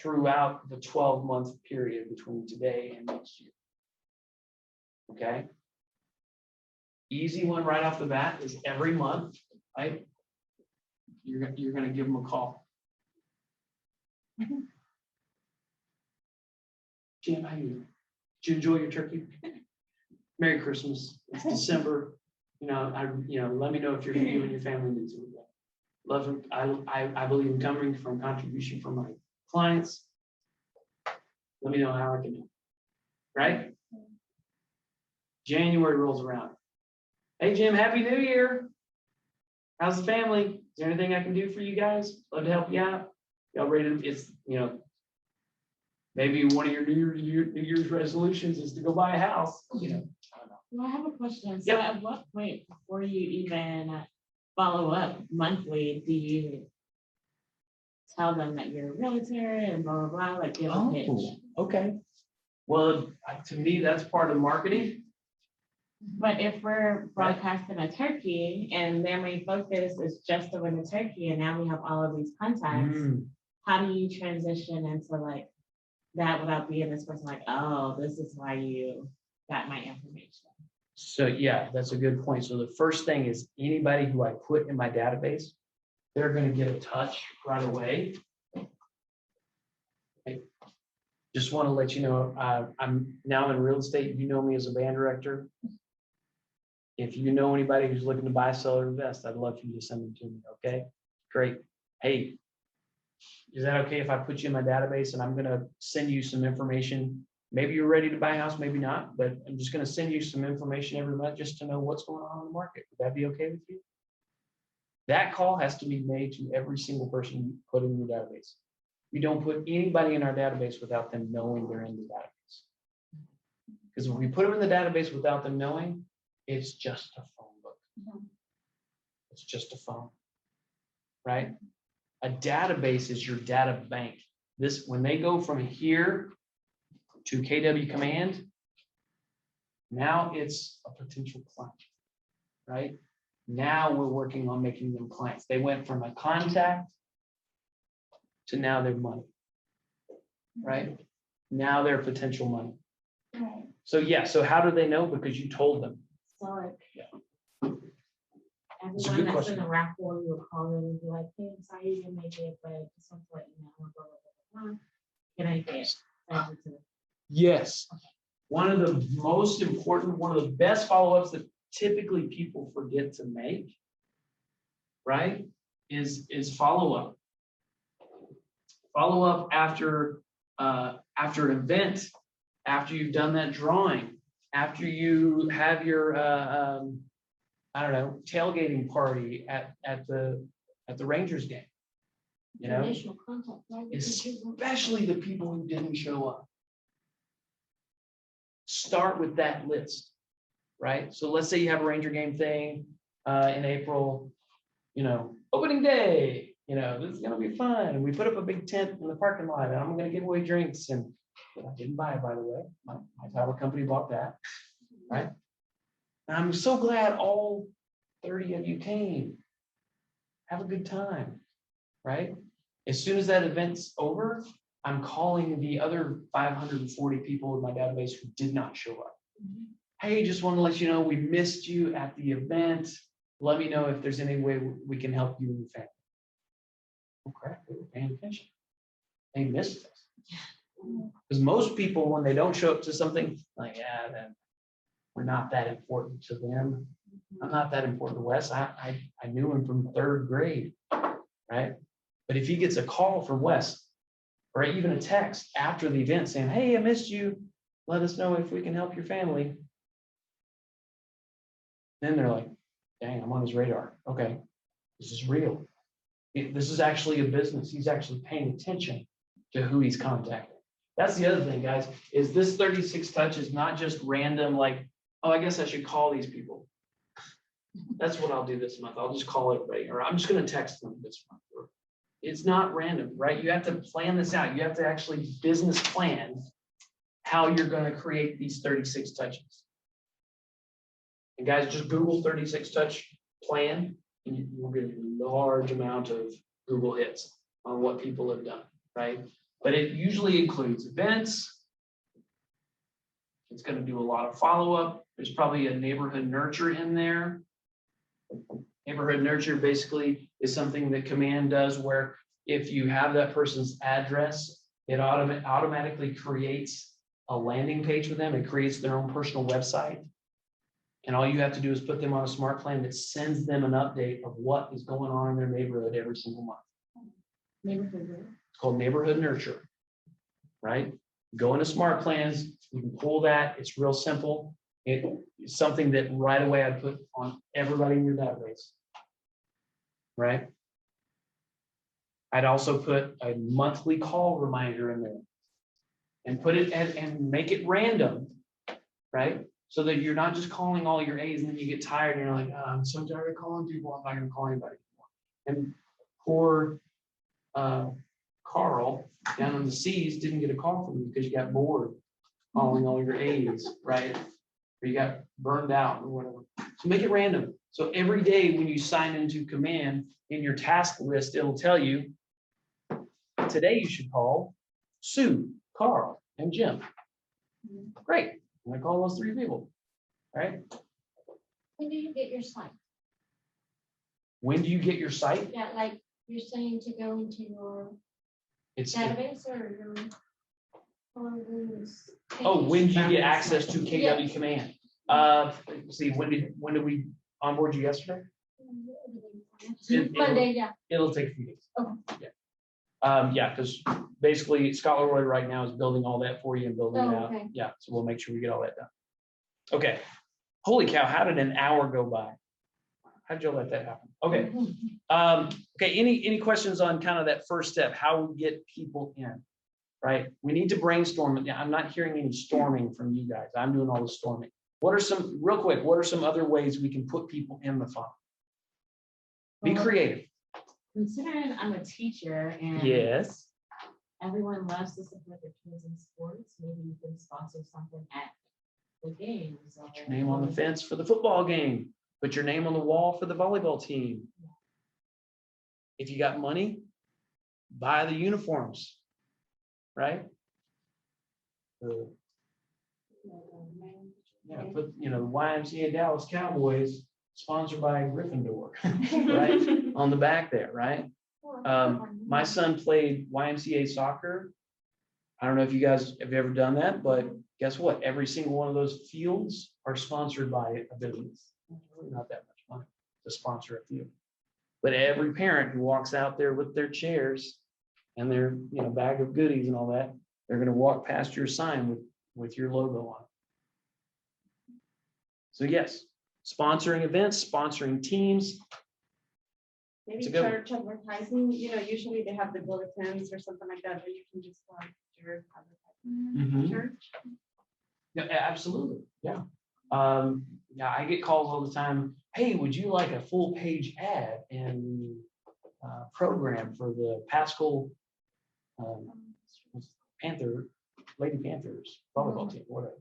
throughout the 12-month period between today and next year. Okay. Easy one right off the bat is every month, right? You're going to give them a call. Jim, how you doing? Did you enjoy your turkey? Merry Christmas. It's December. Let me know if you and your family needs it. Love him. I believe in coming from contribution from my clients. Let me know how I can help. Right? January rolls around. Hey Jim, Happy New Year. How's the family? Is there anything I can do for you guys? Love to help you out. Y'all ready to, it's, maybe one of your New Year's resolutions is to go buy a house. I don't know. Well, I have a question. So at what point before you even follow up monthly, do you tell them that you're a realtor and blah, blah, blah, like give a pitch? Okay. Well, to me, that's part of marketing. But if we're broadcasting a turkey and their main focus is just to win the turkey, and now we have all of these contacts, how do you transition into like that without being this person like, oh, this is why you got my information? So yeah, that's a good point. So the first thing is anybody who I put in my database, they're gonna get a touch right away. Okay. Just want to let you know, I'm now in real estate. You know me as a band director. If you know anybody who's looking to buy, sell, or invest, I'd love for you to send them to me, okay? Great. Hey, is that okay if I put you in my database and I'm gonna send you some information? Maybe you're ready to buy a house, maybe not, but I'm just gonna send you some information every month just to know what's going on in the market. Would that be okay with you? That call has to be made to every single person you put in your database. We don't put anybody in our database without them knowing they're in the database. Because if we put them in the database without them knowing, it's just a phone book. It's just a phone, right? A database is your data bank. This, when they go from here to KW Command, now it's a potential client, right? Now we're working on making them clients. They went from a contact to now they're money, right? Now they're potential money. Right. So yeah, so how do they know? Because you told them. So like, It's a everyone good that's question. in the raffle, you would call them and be like, hey, I'm sorry you didn't make it, but just want to let you know, blah, blah, blah, blah. Can I get it? Yes. One of the most important, one of the best follow-ups that typically people forget to make, right, is follow-up. Follow-up after an event, after you've done that drawing, after you have your I don't know, tailgating party at the Rangers game. You know, Initial contact, right? especially the people who didn't show up. Start with that list, right? So let's say you have a Ranger game thing in April, you know, opening day, you know, this is gonna be fun. And we put up a big tent in the parking lot and I'm gonna give away drinks. And I didn't buy it, by the way. My tower company bought that, right? And I'm so glad all 30 of you came. Have a good time, right? As soon as that event's over, I'm calling the other 540 people in my database who did not show up. Hey, just want to let you know we missed you at the event. Let me know if there's any way we can help you and your family. Oh crap, they were paying attention. They missed us. Because most people, when they don't show up to something, like, yeah, then we're not that important to them. I'm not that important to Wes. I knew him from 3rd grade, right? But if he gets a call from Wes, or even a text after the event saying, hey, I missed you, let us know if we can help your family. Then they're like, dang, I'm on his radar. Okay, this is real. This is actually a business. He's actually paying attention to who he's contacting. That's the other thing, guys, is this 36 touch is not just random, like, oh, I guess I should call these people. That's what I'll do this month. I'll just call everybody, or I'm just going to text them this month. It's not random, right? You have to plan this out. You have to actually business plan how you're going to create these 36 touches. And guys, just Google 36 touch plan, and you will get a large amount of Google hits on what people have done, right? But it usually includes events. It's going to do a lot of follow-up. There's probably a neighborhood nurture in there. Neighborhood nurture basically is something that Command does where if you have that person's address, it automatically creates a landing page for them. It creates their own personal website. And all you have to do is put them on a smart plan that sends them an update of what is going on in their neighborhood every single month. It's called Neighborhood Nurture, right? Go into smart plans, you can pull that. It's real simple. It's something that right away I'd put on everybody in your database, right? I'd also put a monthly call reminder in there and put it and make it random, right? So that you're not just calling all your A's and then you get tired and you're like, oh, I'm so tired of calling people, I'm not going to call anybody anymore. And poor Carl down in the C's didn't get a call from you because you got bored calling all your A's, right? or you got burned out or whatever. So make it random. So every day when you sign into command in your task list, it'll tell you, today you should call Sue, Carl, and Jim. Great. I'm gonna call those 3 people. All right. When do you get your site? When do you get your site? Yeah, like you're saying to go into your It's, database or your. when do you get access to KW command? Let's see, when did we onboard you yesterday? Monday, yeah. It'll take a few days. Okay. Yeah, because basically Scott Leroy right now is building all that for you and building it Oh, out. okay. Yeah, so we'll make sure we get all that done. Okay. Holy cow, how did an hour go by? How'd you let that happen? Okay. Okay, any questions on kind of that first step, how we get people in, right? We need to brainstorm. Yeah, I'm not hearing any storming from you guys. I'm doing all the storming. What are some, real quick, what are some other ways we can put people in the funnel? Be creative. Considering I'm a teacher and Yes. everyone loves to support their kids in sports, maybe you can sponsor something at the games. Put your name on the fence for the football game. Put your name on the wall for the volleyball team. If you got money, buy the uniforms, right? Yeah, put, the YMCA Dallas Cowboys sponsored by Gryffindor, right? On the back there, right? My son played YMCA soccer. I don't know if you guys have ever done that, but guess what? Every single one of those fields are sponsored by a business. Really not that much money to sponsor a field. But every parent who walks out there with their chairs and their bag of goodies and all that, they're going to walk past your sign with your logo on it. So yes, sponsoring events, sponsoring teams. Maybe It's a good one. church advertising, usually they have the bulletins or something like that, but you can just like your advertising. Mhm. Church. Yeah, absolutely. Yeah. Yeah, I get calls all the time. Hey, would you like a full page ad in the program for the Pascal Lady Panthers volleyball team, whatever.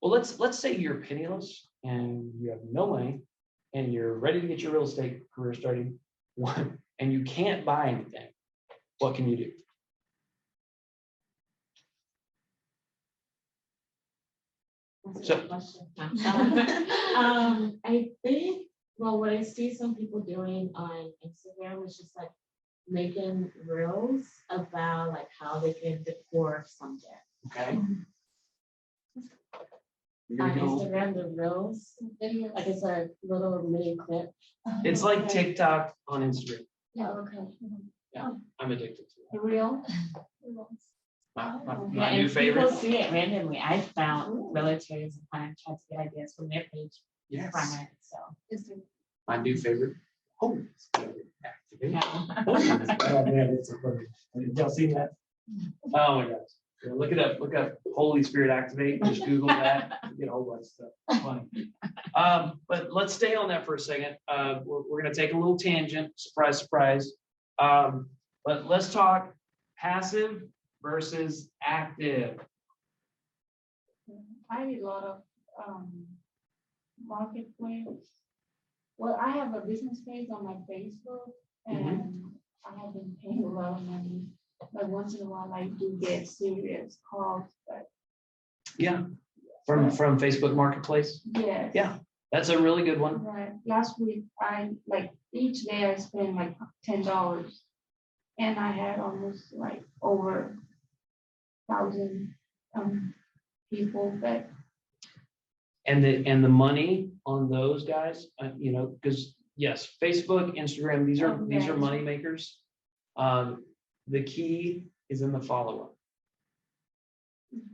Well, let's say you're penniless and you have no money and you're ready to get your real estate career started, and you can't buy anything. What can you do? That's a good question. I think, what I see some people doing on Instagram is just like making reels about like how they can decor something. Okay. On Instagram, the reels, like it's a little mini clip. It's like TikTok on Instagram. Yeah, okay. I'm addicted to The real. it. My Yeah, new and favorite. people see it randomly. I found realtors and kind of try to get ideas from their page Yes. from it. So My new favorite. Oh, yeah. man, it's so funny. Have y'all seen that? Oh my gosh. Yeah, look it up. Look up Holy Spirit Activate. Just Google that. You get all that stuff. It's funny. But let's stay on that for a second. We're going to take a little tangent. Surprise, surprise. But let's talk passive versus active. I do a lot of marketplace. Well, I have a business page on my Facebook, and I have been paying a lot of money. Like once in a while, I do get serious calls, but Yeah. From Facebook Marketplace. yes. Yeah. That's a really good one. Right. Last week, each day I spent like $10, and I had almost like over 1,000 people that. And the money on those guys, because yes, Facebook, Instagram, these are money makers. The key is in the follow-up,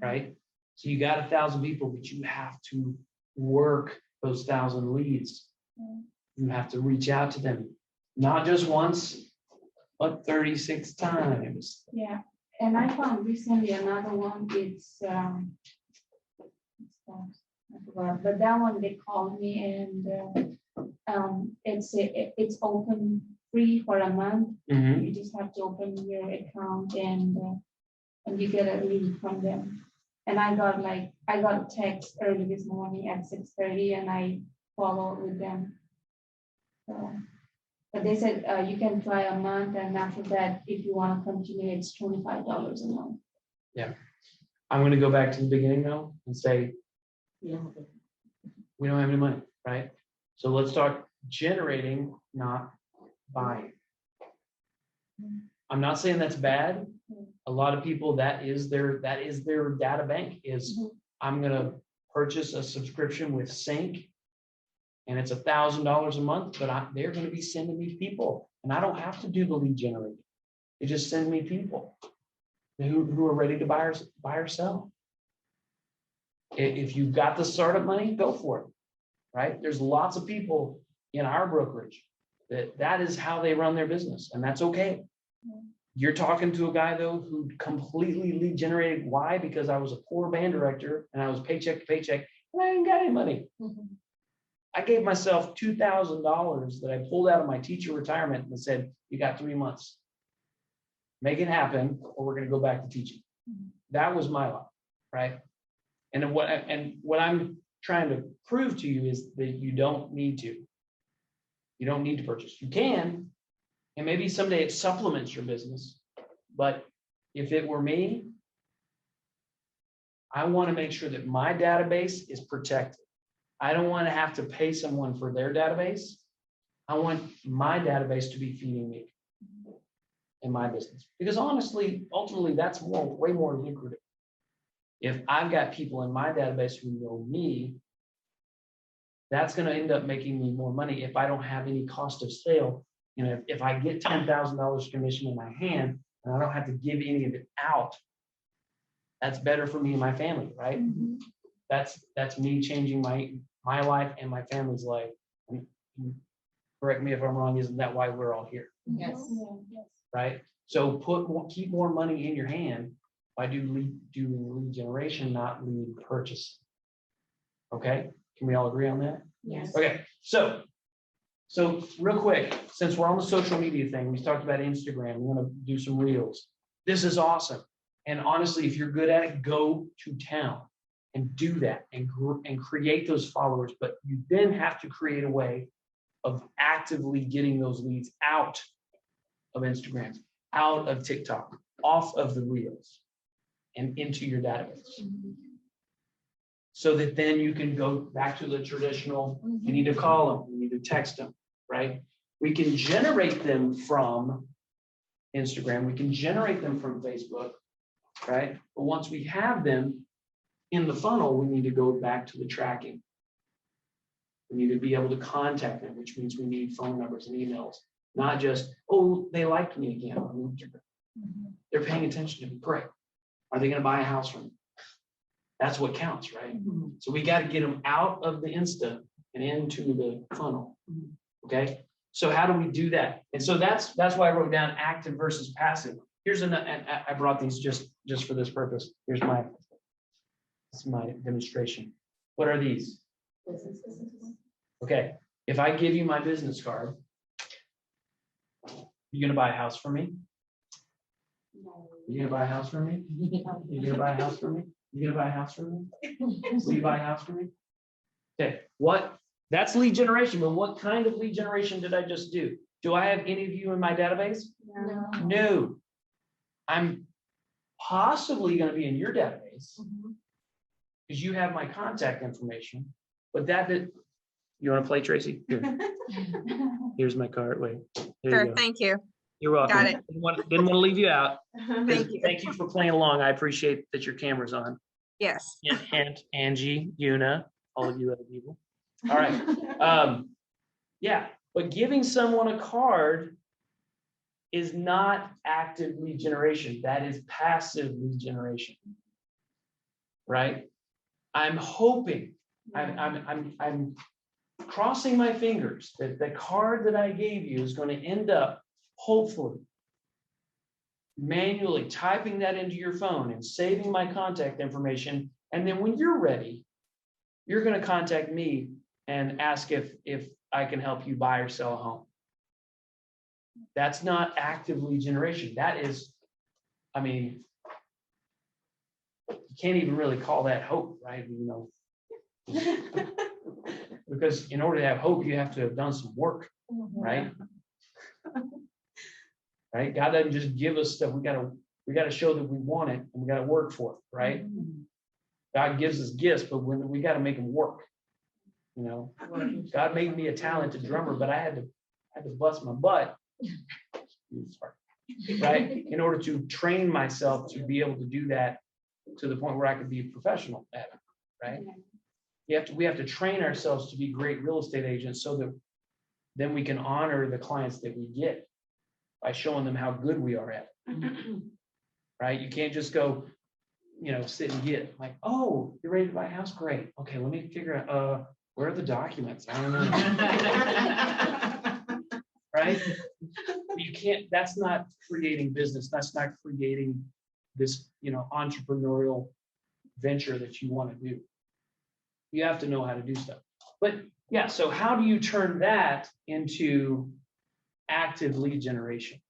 right? So you got 1,000 people, but you have to work those 1,000 leads. You have to reach out to them, not just once, but 36 times. Yeah, and I found recently another one. It's I forgot, but that one they called me and it's open free for a month. Mhm. You just have to open your account and you get a lead from them. And I got a text early this morning at 6:30 and I followed with them. So, but they said you can try a month and after that, if you want to continue, it's $25 a month. I'm gonna go back to the beginning though and say, Yeah. we don't have any money, right? So let's talk generating, not buying. I'm not saying that's bad. A lot of people, that is their data bank is, I'm gonna purchase a subscription with Sync and it's $1,000 a month, but they're gonna be sending me people and I don't have to do the lead generating. They just send me people who are ready to buy or sell. If you've got the startup money, go for it, right? There's lots of people in our brokerage that is how they run their business, and that's okay. You're talking to a guy though who completely lead generated. Why? Because I was a poor band director and I was paycheck to paycheck and I didn't got any money. I gave myself $2,000 that I pulled out of my teacher retirement and said, you got 3 months. Make it happen or we're going to go back to teaching. That was my life, right? And what I'm trying to prove to you is that you don't need to. You don't need to purchase. You can, and maybe someday it supplements your business. But if it were me, I want to make sure that my database is protected. I don't want to have to pay someone for their database. I want my database to be feeding me in my business. Because honestly, ultimately, that's way more lucrative. If I've got people in my database who know me, that's going to end up making me more money if I don't have any cost of sale. You know, if I get $10,000 commission in my hand and I don't have to give any of it out, that's better for me and my family, right? That's me changing my life and my family's life. And correct me if I'm wrong, isn't that why we're all here? Yes. Right? So keep more money in your hand by doing lead generation, not lead purchase. Okay, can we all agree on that? Yes. Okay, so real quick, since we're on the social media thing, we talked about Instagram. We're gonna do some reels. This is awesome. And honestly, if you're good at it, go to town and do that and create those followers. But you then have to create a way of actively getting those leads out of Instagram, out of TikTok, off of the reels and into your database. So that then you can go back to the traditional, you need to call them, you need to text them, right? We can generate them from Instagram, we can generate them from Facebook, right? But once we have them in the funnel, we need to go back to the tracking. We need to be able to contact them, which means we need phone numbers and emails, not just, oh, they liked me again on Instagram. They're paying attention to me, great. Are they gonna buy a house from me? That's what counts, right? So we got to get them out of the Insta and into the funnel. Okay. So how do we do that? And so that's why I wrote down active versus passive. Here's and I brought these just for this purpose. Here's my demonstration. What are these? Okay. If I give you my business card, you gonna buy a house for me? You gonna buy a house for me? You gonna buy a house for me? You gonna buy a house for me? Will you buy a house for me? Okay, that's lead generation, but what kind of lead generation did I just do? Do I have any of you in my database? No. I'm possibly gonna be in your database because you have my contact information, but you wanna play, Tracy? Here. Here's my card, wait. There Sure, you go. thank you. You're welcome. Got it. Didn't want to leave you out. Thank you. Thank you for playing along. I appreciate that your camera's on. Yes. And Angie, Una, all of you other people. All right. Yeah, but giving someone a card is not active lead generation. That is passive lead generation. Right? I'm hoping, I'm crossing my fingers that the card that I gave you is going to end up hopefully manually typing that into your phone and saving my contact information. And then when you're ready, you're going to contact me and ask if I can help you buy or sell a home. That's not active lead generation. That is, I mean, you can't even really call that hope, right? You know, because in order to have hope, you have to have done some work, right? Right? God doesn't just give us stuff. We gotta show that we want it, and we gotta work for it, right? God gives us gifts, but when we gotta make them work. You know, God made me a talented drummer, but I had to bust my butt, right, in order to train myself to be able to do that to the point where I could be a professional at it, right? We have to train ourselves to be great real estate agents so that then we can honor the clients that we get by showing them how good we are at it. Right? You can't just go, you know, sit and get like, oh, you're ready to buy a house? Great. Okay, let me figure out where are the documents? I don't know. Right? You can't, that's not creating business. That's not creating this, you know, entrepreneurial venture that you want to do. You have to know how to do stuff. But yeah, so how do you turn that into active lead generation?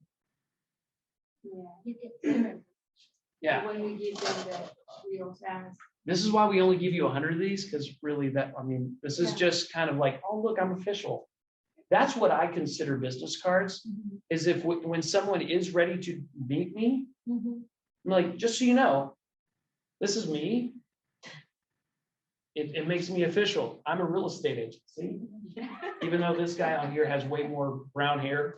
You get better Yeah, when we give them the real fast. this is why we only give you 100 of these, because really that, I mean, this is Yeah. just kind of like, oh, look, I'm official. That's what I consider business cards, is if when someone is ready to meet me, I'm like, just so you know, this is me. It makes me official. I'm a real estate agent, see? Even though this guy on here has way more brown hair.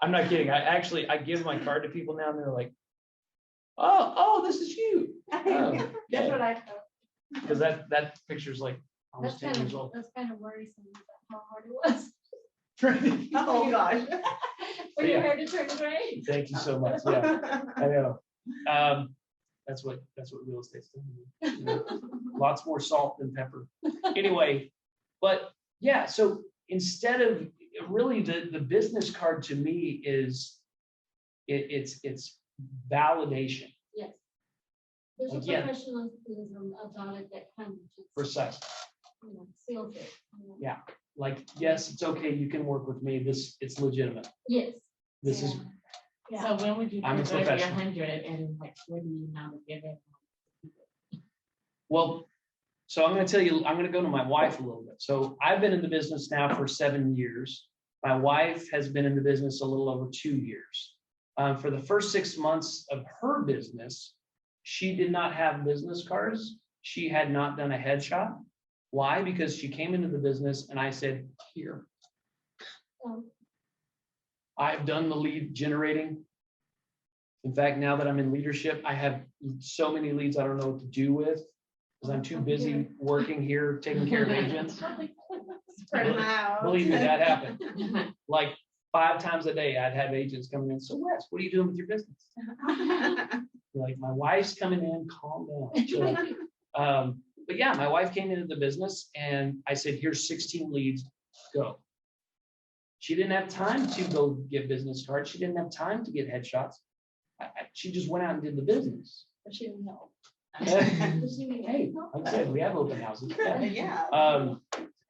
I'm not kidding. I give my card to people now and they're like, oh, this is you. Oh, That's what I felt. because that picture's like almost That's 10 years old. kind of worrisome, how hard it was. Oh, gosh. For your hair to turn gray. Thank you so much. Yeah, I know. That's what real estate's doing. You know, lots more salt than pepper. Anyway, but yeah, so instead of really the business card to me is it's validation. Yes. There's a Again. professionalism about it that kind of just, Precise. you know, seals it. You know. Yeah. Like, yes, it's okay. You can work with me. It's legitimate. Yes. This is, Yeah. So when would you I'm a preserve your professional. 100 and like what do you now give it? well, so I'm going to tell you, I'm going to go to my wife a little bit. So I've been in the business now for 7 years. My wife has been in the business a little over 2 years. For the first 6 months of her business, she did not have business cards. She had not done a headshot. Why? Because she came into the business and I said, here, I've done the lead generating. In fact, now that I'm in leadership, I have so many leads I don't know what to do with because I'm too busy working here, taking care of agents. Spread them out. Believe me, that happened. Like 5 times a day, I'd have agents coming in. So Wes, what are you doing with your business? Like, my wife's coming in, calm down. chill. But yeah, my wife came into the business and I said, here's 16 leads, go. She didn't have time to go get business cards. She didn't have time to get headshots. She just went out and did the business. But she didn't know. Hey, like I said, we have open houses. Yeah. Yeah.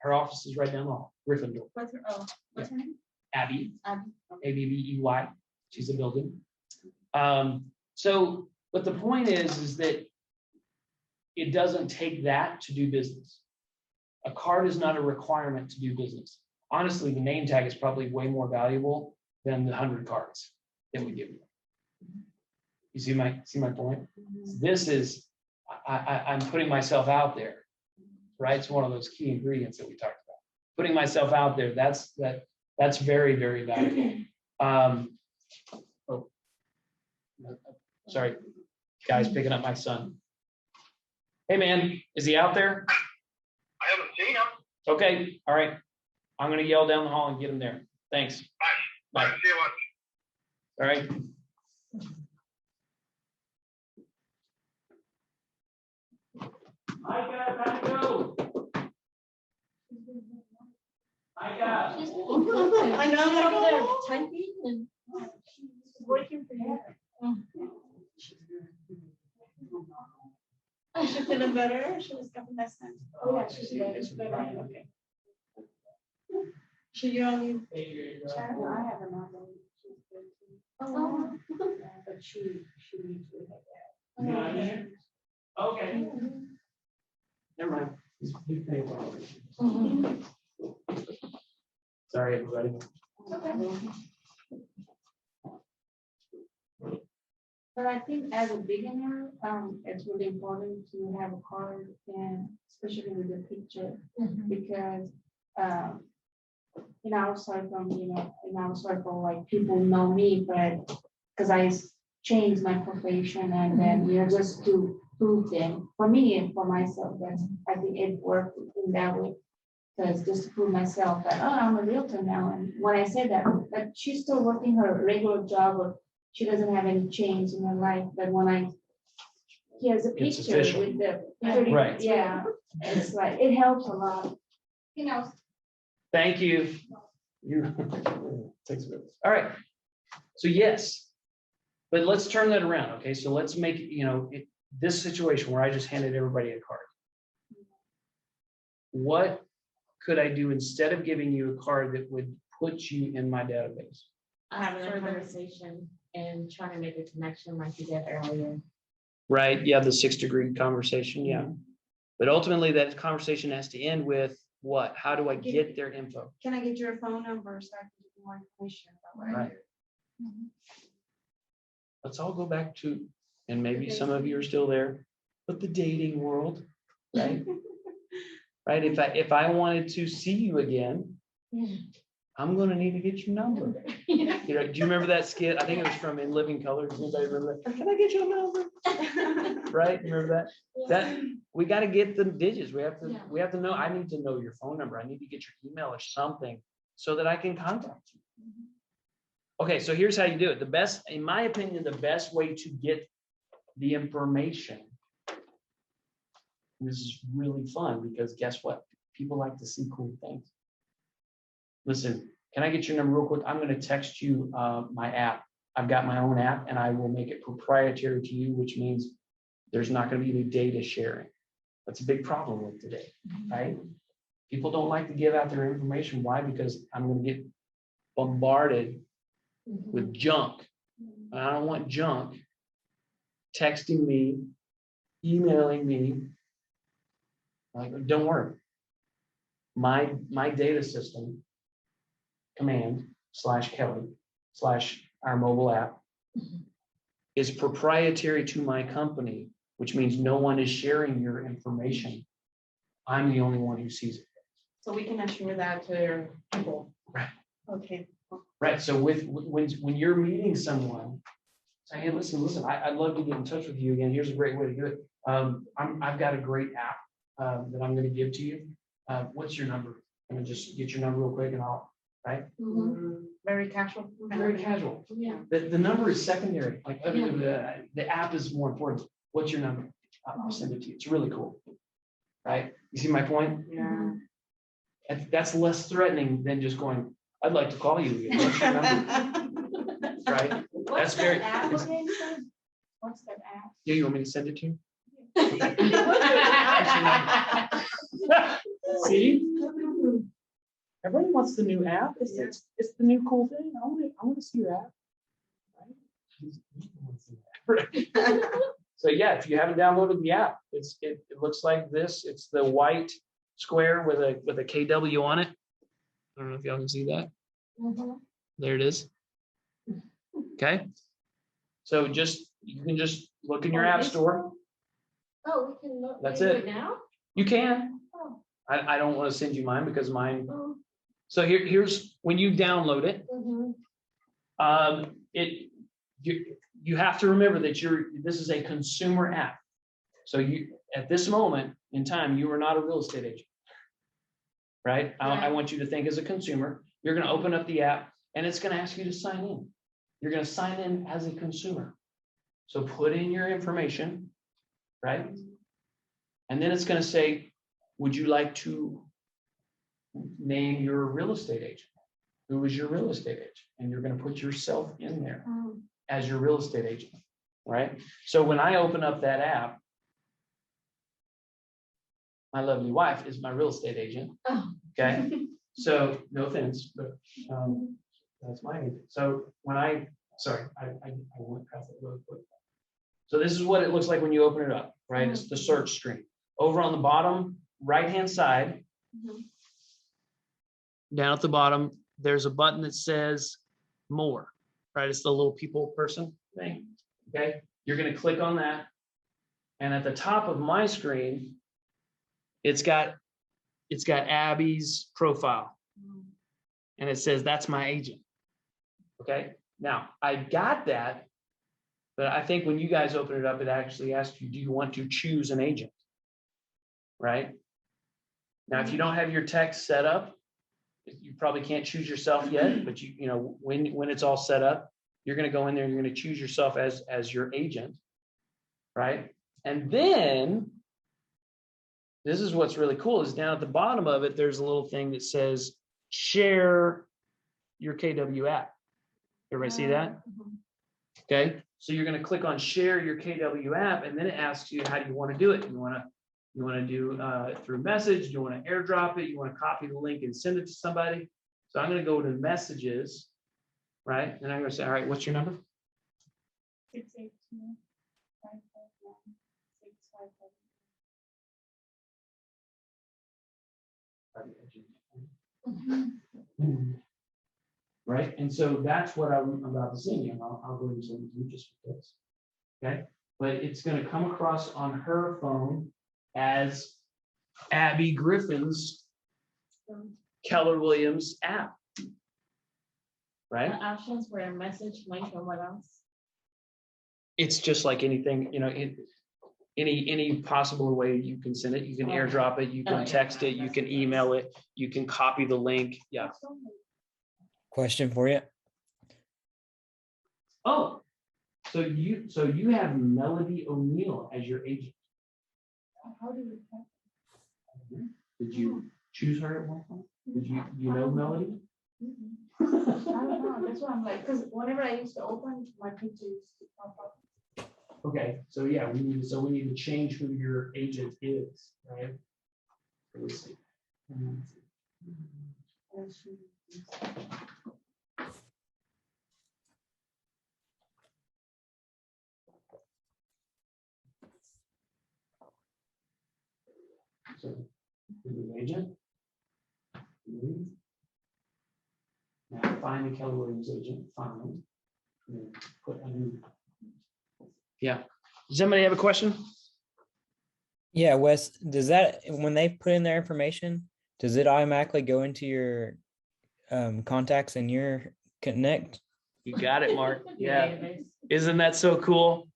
Her office is right down the hall, Griffin. What's her name? Abby, Abby. Abbey. She's a building. So, but the point is that it doesn't take that to do business. A card is not a requirement to do business. Honestly, the name tag is probably way more valuable than the 100 cards that we give you. You see my point? This is, I'm putting myself out there, right? It's one of those key ingredients that we talked about. Putting myself out there, that's very, very valuable. Oh, sorry, guys, picking up my son. Hey, man, is he out there? I haven't seen him. Okay, all right. I'm gonna yell down the hall and get him there. Thanks. Bye. Bye. See you later. All right. Micah, time to go. Micah. She's I know, she's I'm over there like, typing and She's working for you. She's feeling better. She was getting less time. Oh, yeah, she's better. It's better. Okay. Should you only chat? No, I have another. Oh. But she needs to have that. You know what I mean? Never mind. You pay for it. Mhm. Sorry, everybody. But I think as a beginner, it's really important to have a card and especially with the picture, because, in our circle, like people know me, but because changed my profession and then, just to prove them, for me and for myself, I think it worked in that way. Because just to prove myself that, oh, I'm a realtor now. And when I say that, but she's still working her regular job, or she doesn't have any change in her life. But when here's a It's picture official. with the pretty, Right. yeah, it's like, it helps a lot. Thank you. You. Takes a bit. All right. So yes, but let's turn that around. Okay, so let's make, this situation where I just handed everybody a card. What could I do instead of giving you a card that would put you in my database? Having a conversation and trying to make a connection like you did earlier. Right, yeah, the 6-degree conversation, yeah. But ultimately, that conversation has to end with what? How do I get their info? Can I get your phone number so I can get more information about what I Right. do? Let's all go back to, and maybe some of you are still there, but the dating world, right? Right, if I wanted to see you again, I'm gonna need to get your number. Do you remember that skit? I think it was from In Living Color. Does anybody remember that? Can I get your number? Right, remember that? That, we gotta get the digits. We have to know, I need to know your phone number. I need to get your email or something so that I can contact you. Okay, so here's how you do it. The best, in my opinion, the best way to get the information. This is really fun because guess what? People like to see cool things. Listen, can I get your number real quick? I'm going to text you my app. I've got my own app and I will make it proprietary to you, which means there's not going to be any data sharing. That's a big problem with today, right? People don't like to give out their information. Why? Because I'm going to get bombarded with junk. And I don't want junk texting me, emailing me. Like, don't worry. My data system, command/Kelly/our mobile app is proprietary to my company, which means no one is sharing your information. I'm the only one who sees it. So we can assure that to your people. Right. Okay. Right. So when you're meeting someone, say, hey, listen, I'd love to get in touch with you again. Here's a great way to do it. I've got a great app that I'm going to give to you. What's your number? I'm gonna just get your number real quick and right? Very casual. Very casual. Yeah. The number is secondary. Like the app is more important. What's your number? I'll send it to you. It's really cool. Right? You see my point? Yeah. That's less threatening than just going, I'd like to call you again. What's your number? Right? That's very. What's that app? Yeah, you want me to send it to you? See? Everybody wants the new app. It's the new cool thing. I want to see your app. Right? So yeah, if you haven't downloaded the app, it looks like this. It's the white square with a KW on it. I don't know if y'all can see that. There it is. Okay. So you can just look in your app store. Oh, we can look. That's do it. now? You can. Oh. I don't want to send you mine because mine. Oh. So here's when you download it. You have to remember that this is a consumer app. So at this moment in time, you are not a real estate agent, right? I want you to think as a consumer. You're going to open up the app and it's going to ask you to sign in. You're going to sign in as a consumer. So put in your information, right? And then it's going to say, would you like to name your real estate agent? Who is your real estate agent? And you're going to put yourself in there as your real estate agent, right? So when I open up that app, my lovely wife is my real estate agent. Okay. So no offense, but that's my agent. So when I went past it really quick. So this is what it looks like when you open it up, right? It's the search screen. Over on the bottom right-hand side, down at the bottom, there's a button that says more, right? It's the little people person thing, okay? You're gonna click on that. And at the top of my screen, it's got Abby's profile. And it says, that's my agent. Okay, now I got that, but I think when you guys open it up, it actually asks you, do you want to choose an agent? Right? Now, if you don't have your text set up, you probably can't choose yourself yet, but you know, when it's all set up, you're going to go in there, you're going to choose yourself as your agent, right? And then this is what's really cool is down at the bottom of it, there's a little thing that says share your KW app. Everybody see that? Okay, so you're going to click on share your KW app, and then it asks you, how do you want to do it? You want to do through message? Do you want to airdrop it? You want to copy the link and send it to somebody? So I'm going to go to messages, right? And I'm going to say, all right, what's your number? 682-551-655. Right, and so that's what I'm about to sing you. And I'll go and sing it to you just for this. Okay, but it's going to come across on her phone as Abby Griffin's Keller Williams app. Right? The options were a message, link, and what else? It's just like anything, you know, any possible way you can send it. You can airdrop it, you can text it, you can email it, you can copy the link. Yeah. Question for you. Oh, so you have Melody O'Neill as your agent. How do you? Did you choose her at one point? Did you know Melody? I don't know, that's why I'm like, because whenever I used to open, my picture used to pop up. Okay, so yeah, we need to change who your agent is, right? Let's see. So, the agent. Now find the Keller Williams agent. Find. Put a new. Yeah. Does somebody have a question? Yeah, Wes, does that, when they put in their information, does it automatically go into your contacts and your connect? You got it, Mark. Yeah. Database. Isn't that so cool?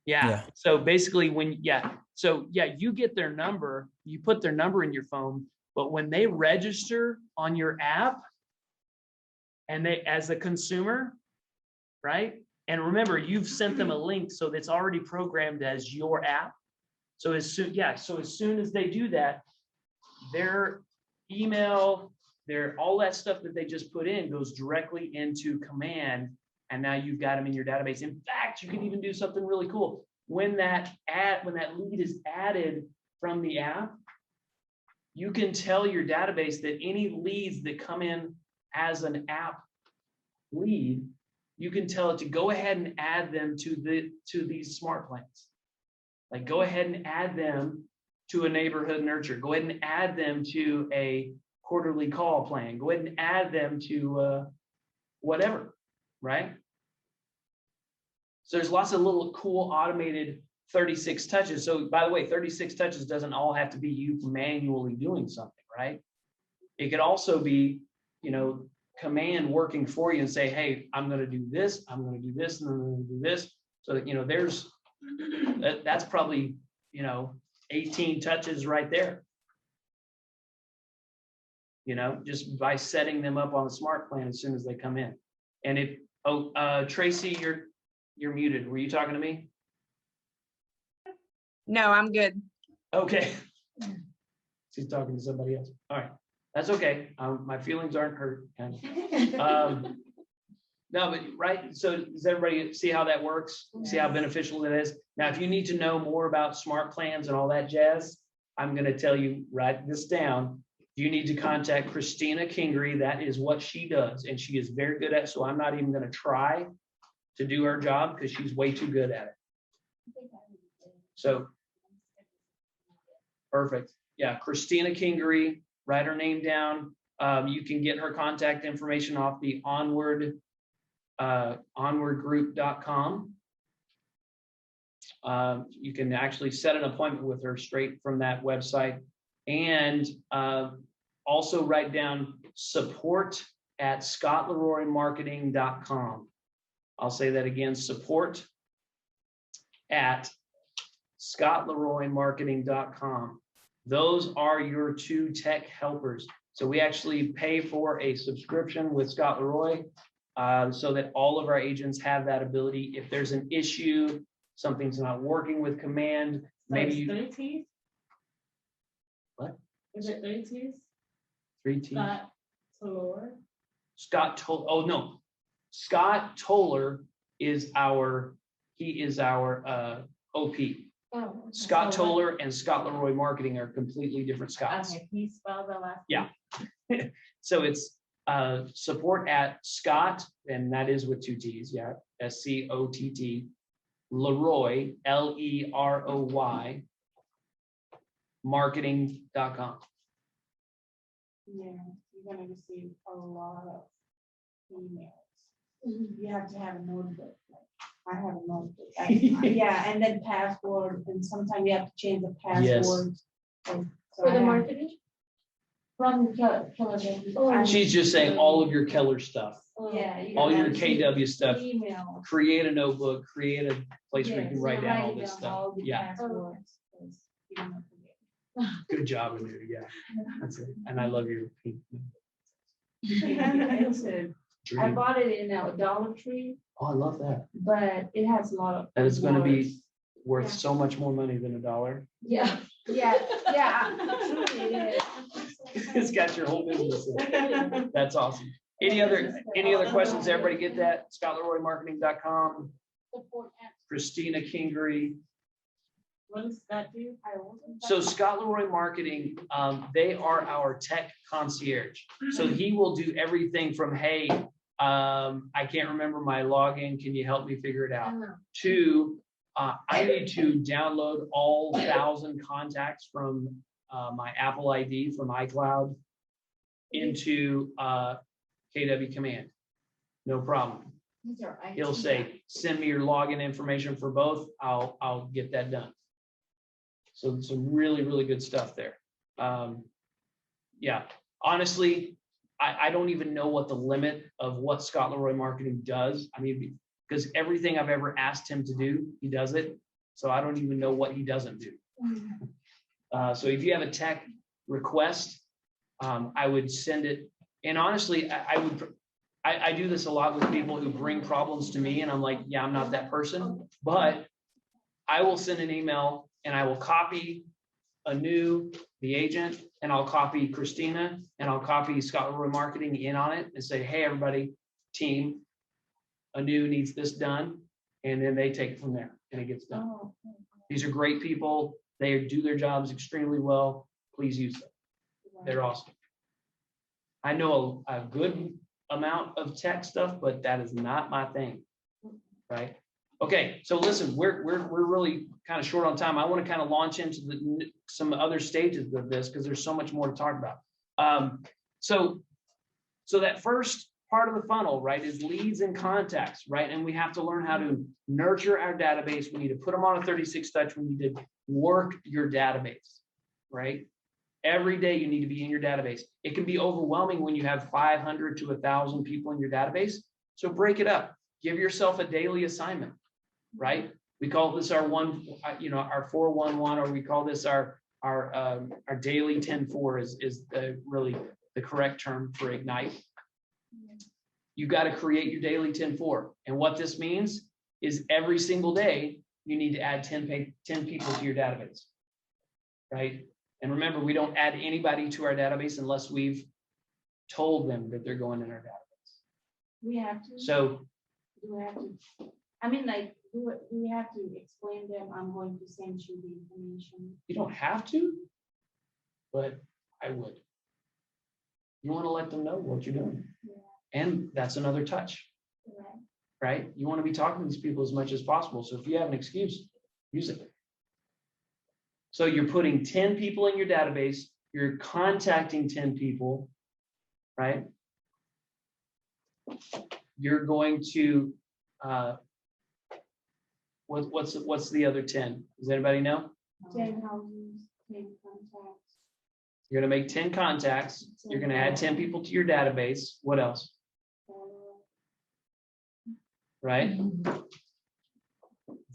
Yeah. Yeah. So basically you get their number, you put their number in your phone, but when they register on your app and they, as a consumer, right? And remember, you've sent them a link, so that's already programmed as your app. So as soon as they do that, their email, all that stuff that they just put in goes directly into command, and now you've got them in your database. In fact, you can even do something really cool. When that lead is added from the app, you can tell your database that any leads that come in as an app lead, you can tell it to go ahead and add them to these smart plans. Like go ahead and add them to a neighborhood nurture. Go ahead and add them to a quarterly call plan. Go ahead and add them to whatever, right? So there's lots of little cool automated 36 touches. So by the way, 36 touches doesn't all have to be you manually doing something, right? It could also be, you know, command working for you and say, hey, I'm going to do this, I'm going to do this, and I'm going to do this. So that, you know, that's probably, you know, 18 touches right there. You know, just by setting them up on the smart plan as soon as they come in. And Tracy, you're muted. Were you talking to me? No, I'm good. Okay. She's talking to somebody else. All right. That's okay. My feelings aren't hurt. No, but right. So does everybody see how that works? See how beneficial it is? Now, if you need to know more about smart plans and all that jazz, I'm going to tell you, write this down. You need to contact Christina Kingery. That is what she does. And she is very good at it. So I'm not even going to try to do her job because she's way too good at it. So, perfect. Yeah, Christina Kingery, write her name down. You can get her contact information off the onwardgroup.com. You can actually set an appointment with her straight from that website. And also write down support@scottleroymarketing.com. I'll say that again, support@scottleroymarketing.com. Those are your 2 tech helpers. So we actually pay for a subscription with Scott Leroy so that all of our agents have that ability. If there's an issue, something's not working with command, maybe you. 3 T's? What? Is it 3 T's? 3 T's. Scott Toller. Scott Toller is our OP. Oh, Scott Toller and Scott Leroy Marketing are completely different Scotts. Okay, can you spell the last? Yeah. So it's support@Scott, and that is with 2 T's, yeah, SCOTT, Leroy, LEROY, marketing.com. Yeah, you're gonna receive a lot of emails. Mhm. You have to have a notebook. Like, I have a notebook. Yeah, and then password, and sometimes you have to change the password. So For I the have- marketing? From Keller. Oh. She's just saying all of your Keller stuff, Yeah. you all gotta your see KW stuff, Email. create a notebook, create a place where you Yes, can write down all this down stuff. all the Yeah, passwords, 'cause you don't have to forget. good job, Anu, yeah. That's it. And I love your pink. Expensive. I dream. bought it in a Dollar Tree, Oh, I love that. but it has a lot of. That it's gonna be words. worth Yeah. so much more money than $1. Yeah, truly it is. It's got your whole business in it. That's awesome. Any other questions? Everybody get that? ScottLeroyMarketing.com, Support at. Christina Kingery. What does that do? So Scott Leroy Marketing, they are our tech concierge. So he will do everything from, hey, I can't remember my login. Can you help me figure it out? To, I need to download all 1,000 contacts from my Apple ID from iCloud into KW Command. No problem. These are IT He'll say, send me your login information for both. I'll get that done. So some really, really good stuff there. Yeah, honestly, I don't even know what the limit of what Scott Leroy Marketing does. I mean, because everything I've ever asked him to do, he does it. So I don't even know what he doesn't do. So if you have a tech request, I would send it. And honestly, I do this a lot with people who bring problems to me, and I'm like, yeah, I'm not that person, but I will send an email and I will copy Anu, the agent, and I'll copy Christina, and I'll copy Scott Leroy Marketing in on it and say, hey, everybody, team, Anu needs this done. And then they take it from there and it gets done. Oh, These are great people. They do their jobs extremely well. Please use them. They're awesome. I know a good amount of tech stuff, but that is not my thing, right? Okay, so listen, we're really kind of short on time. I want to kind of launch into some other stages of this because there's so much more to talk about. So that first part of the funnel, right, is leads and contacts, right? And we have to learn how to nurture our database. We need to put them on a 36 touch. We need to work your database, right? Every day you need to be in your database. It can be overwhelming when you have 500 to 1,000 people in your database. So break it up. Give yourself a daily assignment, right? We call this our our 411, or we call this our daily 10-4 is really the correct term for Ignite. You got to create your daily 10-4. And what this means is every single day, you need to add 10 people to your database, right? And remember, we don't add anybody to our database unless we've told them that they're going in our database. We have to. So, Do we have to? I mean, like, do we have to explain them? I'm going to send you the information. you don't have to, but I would. You want to let them know what you're doing. Yeah. And that's another touch, Right. right? You want to be talking to these people as much as possible. So if you have an excuse, Use it. So you're putting 10 people in your database, you're contacting 10 people, right? You're going to, what's the other 10? Does anybody know? 10 houses, 10 contacts. You're gonna make 10 contacts, you're gonna add 10 people to your database. What else? Right?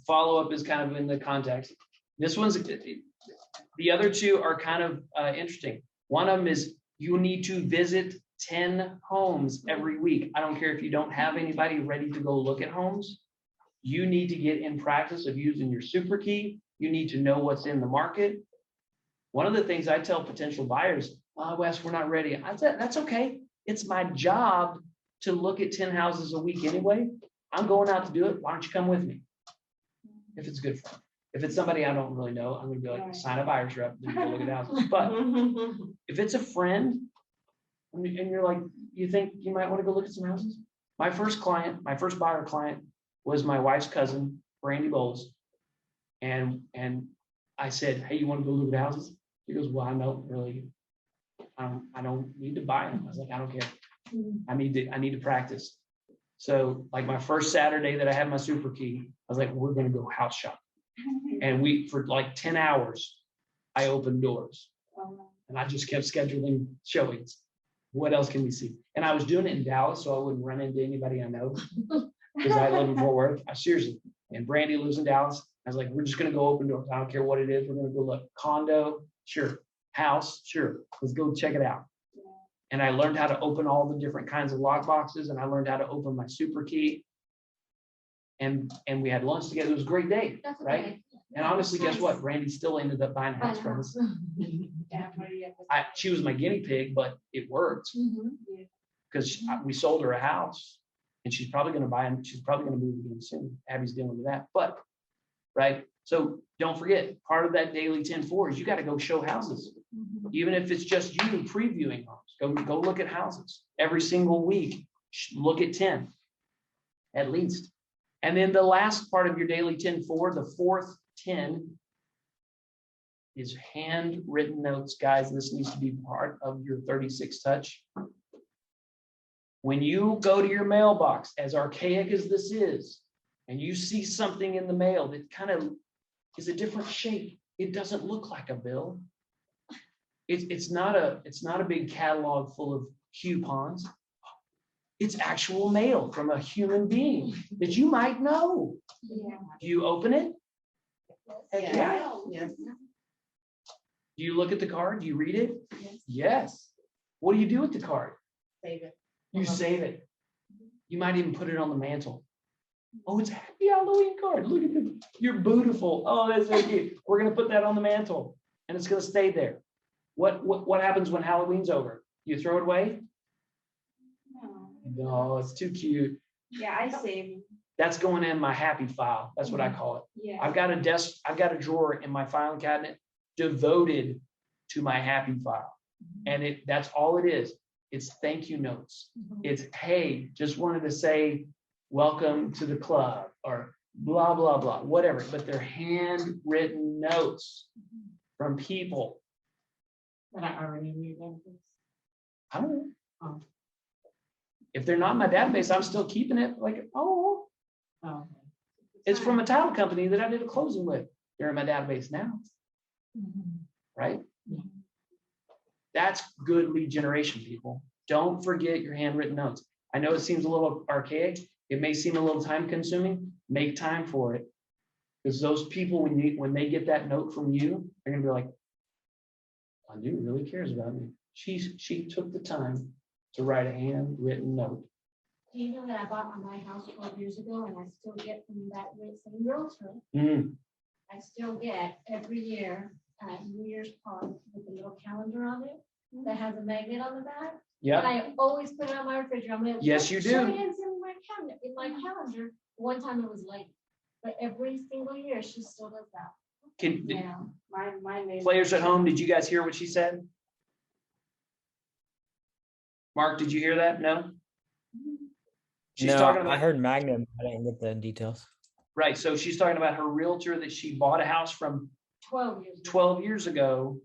Follow-up is kind of in the context. This one's, the other two are kind of interesting. One of them is you need to visit 10 homes every week. I don't care if you don't have anybody ready to go look at homes. You need to get in practice of using your super key. You need to know what's in the market. One of the things I tell potential buyers, Wes, we're not ready. I said, that's okay. It's my job to look at 10 houses a week anyway. I'm going out to do it. Why don't you come with me? If it's good for me. If it's somebody I don't really know, I'm gonna be like, sign a buyer's rep, then go look at houses. But if it's a friend, and you're like, you think you might want to go look at some houses? My first buyer client was my wife's cousin, Brandy Bowles. And I said, hey, you want to go look at houses? He goes, well, I don't really, I don't need to buy them. I was like, I don't care. I need to practice. So like my first Saturday that I had my super key, I was like, we're going to go house shopping. And for like 10 hours, I opened doors and I just kept scheduling showings. What else can we see? And I was doing it in Dallas, so I wouldn't run into anybody I know because I live in Fort Worth. I seriously, and Brandy lives in Dallas. I was like, we're just going to go open doors. I don't care what it is. We're going to go look. Condo, sure. House, sure. Let's go check it out. And I learned how to open all the different kinds of lock boxes, and I learned how to open my super key. And we had lunch together. It was a great day, That's right? okay. And honestly, guess what? Brandy still ended up buying a house from us. She was my guinea pig, but it worked because we sold her a house, and she's probably going to buy and she's probably going to move again soon. Abby's dealing with that, but right. So don't forget, part of that daily 10-4 is you got to go show houses, even if it's just you previewing homes. Go look at houses every single week. Look at 10 at least. And then the last part of your daily 10-4, the fourth 10 is handwritten notes. Guys, this needs to be part of your 36 touch. When you go to your mailbox, as archaic as this is, and you see something in the mail that kind of is a different shape, it doesn't look like a bill. It's not a big catalog full of coupons. It's actual mail from a human being that you might know. Yeah. Do you open it? Yeah. Yes. Do you look at the card? Do you read it? Yes. Yes. What do you do with the card? Save it. You save it. You might even put it on the mantle. Oh, it's a happy Halloween card. Look at it. You're beautiful. Oh, that's so cute. We're going to put that on the mantle and it's going to stay there. What happens when Halloween's over? You throw it away? No, it's too cute. Yeah, I save. That's going in my happy file. That's what I call it. Yeah. I've got a drawer in my filing cabinet devoted to my happy file. And that's all it is. It's thank you notes. It's, hey, just wanted to say, welcome to the club or blah, blah, blah, whatever. But they're handwritten notes from people. That are already in your database. I don't know. Oh. If they're not in my database, I'm still keeping it like, oh, Oh. it's from a title company that I did a closing with. They're in my database now, right? That's good lead generation, people. Don't forget your handwritten notes. I know it seems a little archaic. It may seem a little time consuming. Make time for it. Because those people, when they get that note from you, they're gonna be like, I dude really cares about me. She took the time to write a handwritten note. Do you know that I bought my house 12 years ago and I still get from that same realtor? I still get every year at New Year's Park with a little calendar on it that has a magnet on the back. Yeah. And I always put it on my refrigerator. I'm like, Yes, you do. sure it is in my cabinet, in my calendar. One time it was late, but every single year she still does that. Yeah. My name. Players at home, did you guys hear what she said? Mark, did you hear that? No? She's No, talking I about, heard Magnum. I didn't get the details. Right, so she's talking about her realtor that she bought a house from 12 years. ago. 12 years ago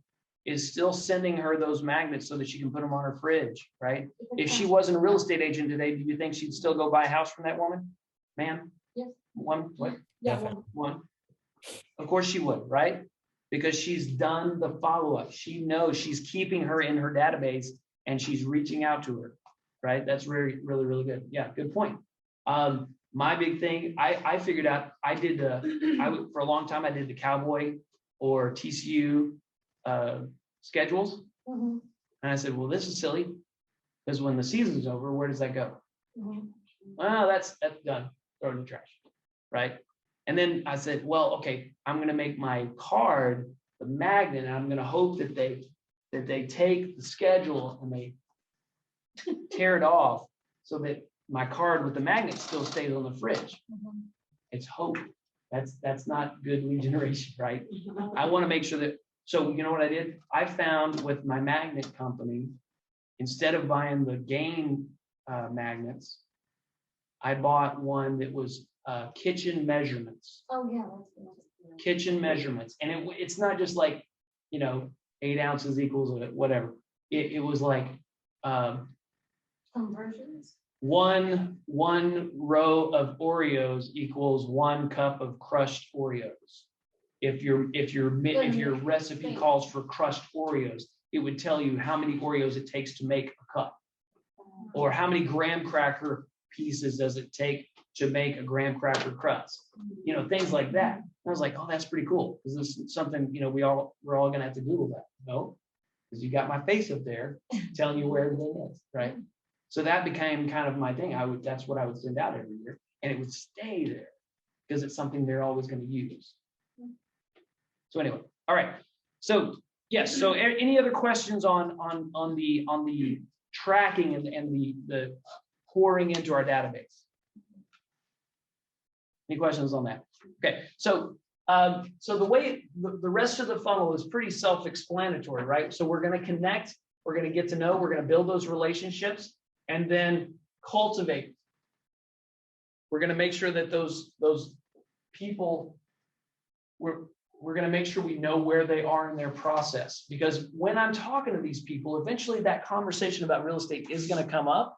is still sending her those magnets so that she can put them on her fridge, right? If she wasn't a real estate agent today, do you think she'd still go buy a house from that woman? Ma'am? Yes. One, what? Yeah, Definitely. One. Of course she would, right? Because she's done the follow-up. She knows she's keeping her in her database and she's reaching out to her, right? That's really, really, really good. Yeah, good point. My big thing, I figured out, for a long time, I did the Cowboy or TCU schedules. Mhm, And I said, well, this is silly. Because when the season's over, where does that go? mhm. Well, that's done. Throw it in the trash. Right. And then I said, well, okay, I'm going to make my card the magnet, and I'm going to hope that they take the schedule and they tear it off so that my card with the magnet still stays on the fridge. Mhm. It's hope. That's not good lead generation, right? I want to make sure that, so you know what I did? I found with my magnet company, instead of buying the game magnets, I bought one that was kitchen measurements. Oh, yeah. That's good. Kitchen measurements. And it's not just like, 8 ounces equals whatever. It was like Conversions. one row of Oreos equals 1 cup of crushed Oreos. If your recipe calls for crushed Oreos, it would tell you how many Oreos it takes to make a cup, or how many graham cracker pieces does it take to make a graham cracker crust, things like that. And I was like, oh, that's pretty cool. Because this is something, we're all gonna have to Google that. No, because you got my face up there telling you where everything is, right? So that became kind of my thing. That's what I would send out every year, and it would stay there because it's something they're always going to use. So anyway, all right. So yes. So any other questions on the tracking and the pouring into our database? Any questions on that? Okay. So the way the rest of the funnel is pretty self-explanatory, right? So we're going to connect. We're going to get to know. We're going to build those relationships. And then cultivate. We're going to make sure that those people, we're going to make sure we know where they are in their process. Because when I'm talking to these people, eventually that conversation about real estate is going to come up.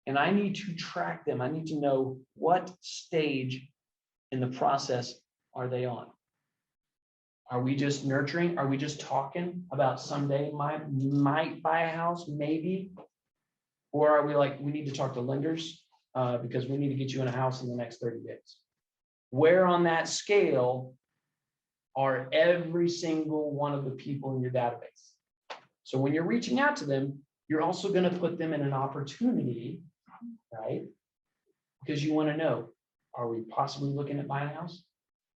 And I need to track them. I need to know what stage in the process are they on. Are we just nurturing? Are we just talking about someday might buy a house, maybe? Or are we like, we need to talk to lenders because we need to get you in a house in the next 30 days? Where on that scale are every single one of the people in your database? So when you're reaching out to them, you're also going to put them in an opportunity, right? Because you want to know, are we possibly looking at buying a house?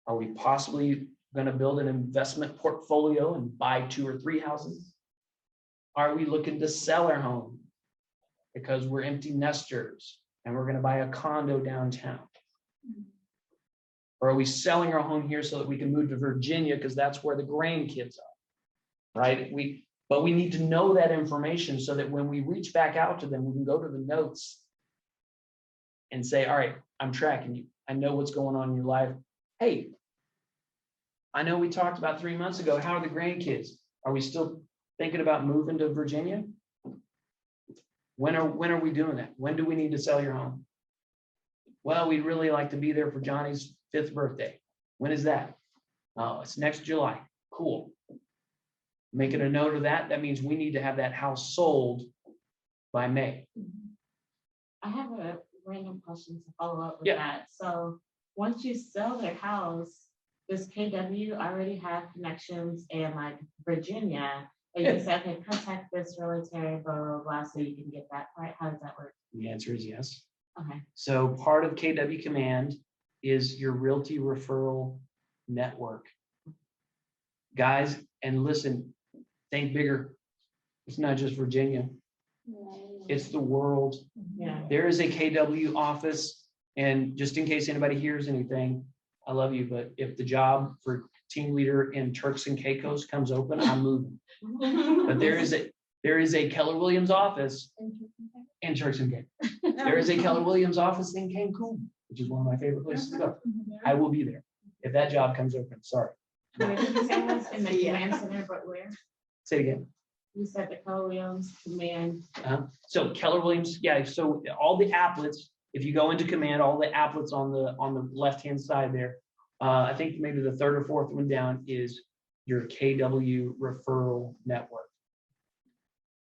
Are we possibly going to build an investment portfolio and buy 2 or 3 houses? Are we looking to sell our home because we're empty nesters and we're going to buy a condo downtown? Or are we selling our home here so that we can move to Virginia because that's where the grandkids are, right? But we need to know that information so that when we reach back out to them, we can go to the notes and say, all right, I'm tracking you. I know what's going on in your life. Hey, I know we talked about 3 months ago. How are the grandkids? Are we still thinking about moving to Virginia? When are we doing that? When do we need to sell your home? Well, we'd really like to be there for Johnny's 5th birthday. When is that? Oh, it's next July. Cool. Making a note of that. That means we need to have that house sold by May. I have a random question to follow up with that. So once you sell their house, does KW already have connections in like Virginia? And you said, okay, contact this realtor, blah, blah, blah, so you can get that right? How does that work? The answer is yes. Okay. So part of KW Command is your realty referral network. Guys, and listen, think bigger. It's not just Virginia. It's the world. Yeah. There is a KW office, and just in case anybody hears anything, I love you, but if the job for team leader in Turks and Caicos comes open, I'm moving. But there is a Keller Williams office in Turks and Caicos. There is a Keller Williams office in Cancun. which is one of my favorite places to go. I will be there if that job comes open. Sorry. Where did you say it was? In the Yeah. command center, but where? Say it again. You said the Keller Williams command. So Keller Williams, yeah, so all the applets, if you go into command, all the applets on the left-hand side there. I think maybe the third or fourth one down is your KW Referral Network.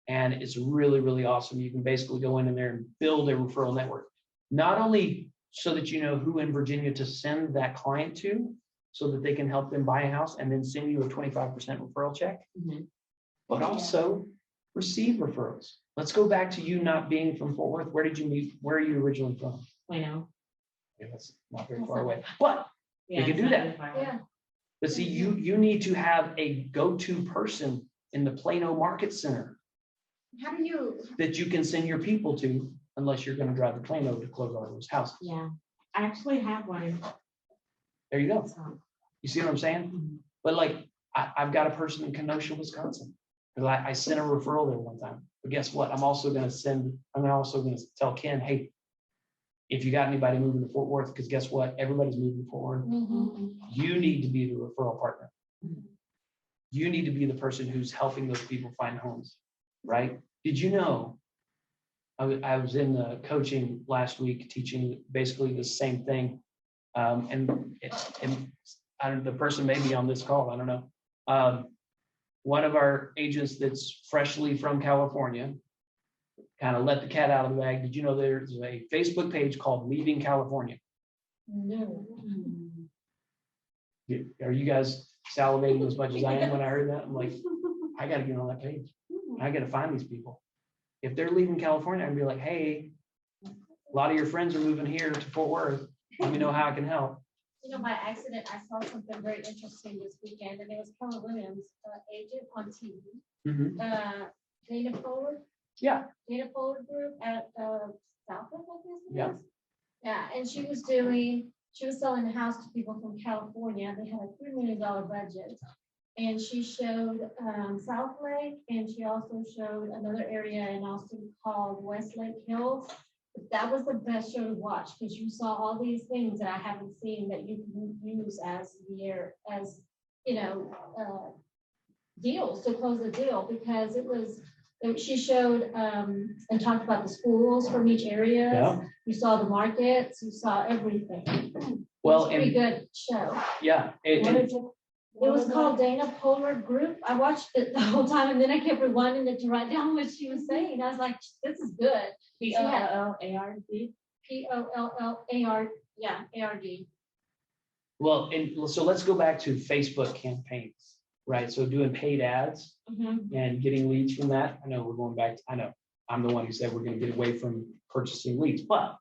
And it's really, really awesome. You can basically go in there and build a referral network. Not only so that you know who in Virginia to send that client to, so that they can help them buy a house and then send you a 25% referral check, but also receive referrals. Let's go back to you not being from Fort Worth. Where did you meet? Where are you originally from? Plano. Yeah, that's not very far away, but Yeah, can it's do not that. really far away. Yeah. but see, you need to have a go-to person in the Plano Market Center How do you, that you can send your people to, unless you're going to drive to Plano to close all those houses. Yeah, I actually have one. There you go. So, You see what I'm saying? But like, I've got a person in Kenosha, Wisconsin, because I sent a referral there one time. But guess what? I'm also going to tell Ken, hey, if you got anybody moving to Fort Worth, because guess what? Everybody's moving to Fort Worth. You need to be the referral partner. You need to be the person who's helping those people find homes, right? Did you know? I was in the coaching last week, teaching basically the same thing. And the person may be on this call, I don't know. One of our agents that's freshly from California kind of let the cat out of the bag. Did you know there's a Facebook page called Leaving California? no. Are you guys salivating as much as I am when I heard that? I'm like, I got to get on that page. I got to find these people. If they're leaving California, I'd be like, hey, a lot of your friends are moving here to Fort Worth. Let me know how I can help. You know, by accident, I saw something very interesting this weekend, and it was Keller Williams, agent on TV. Dana Pollard. Yeah. Dana Pollard Group at Southland, I guess it Yeah. is. Yeah, and she was selling a house to people from California. They had a $3 million budget. And she showed South Lake, and she also showed another area in Austin called Westlake Hills. But that was the best show to watch, because you saw all these things that I haven't seen that you can use as deals to close the deal, because she showed and talked about the schools from each area. Yeah. You saw the markets, you saw everything. Well, It's a pretty good show. Yeah. It was called Dana Pollard Group. I watched it the whole time, and then I kept rewinding it to write down what she was saying. I was like, this is good. POLLARD. POLLARD, yeah, ARD. Well, and so let's go back to Facebook campaigns, right? So doing paid ads and getting leads from that. I know we're going back. I know I'm the one who said we're going to get away from purchasing leads, but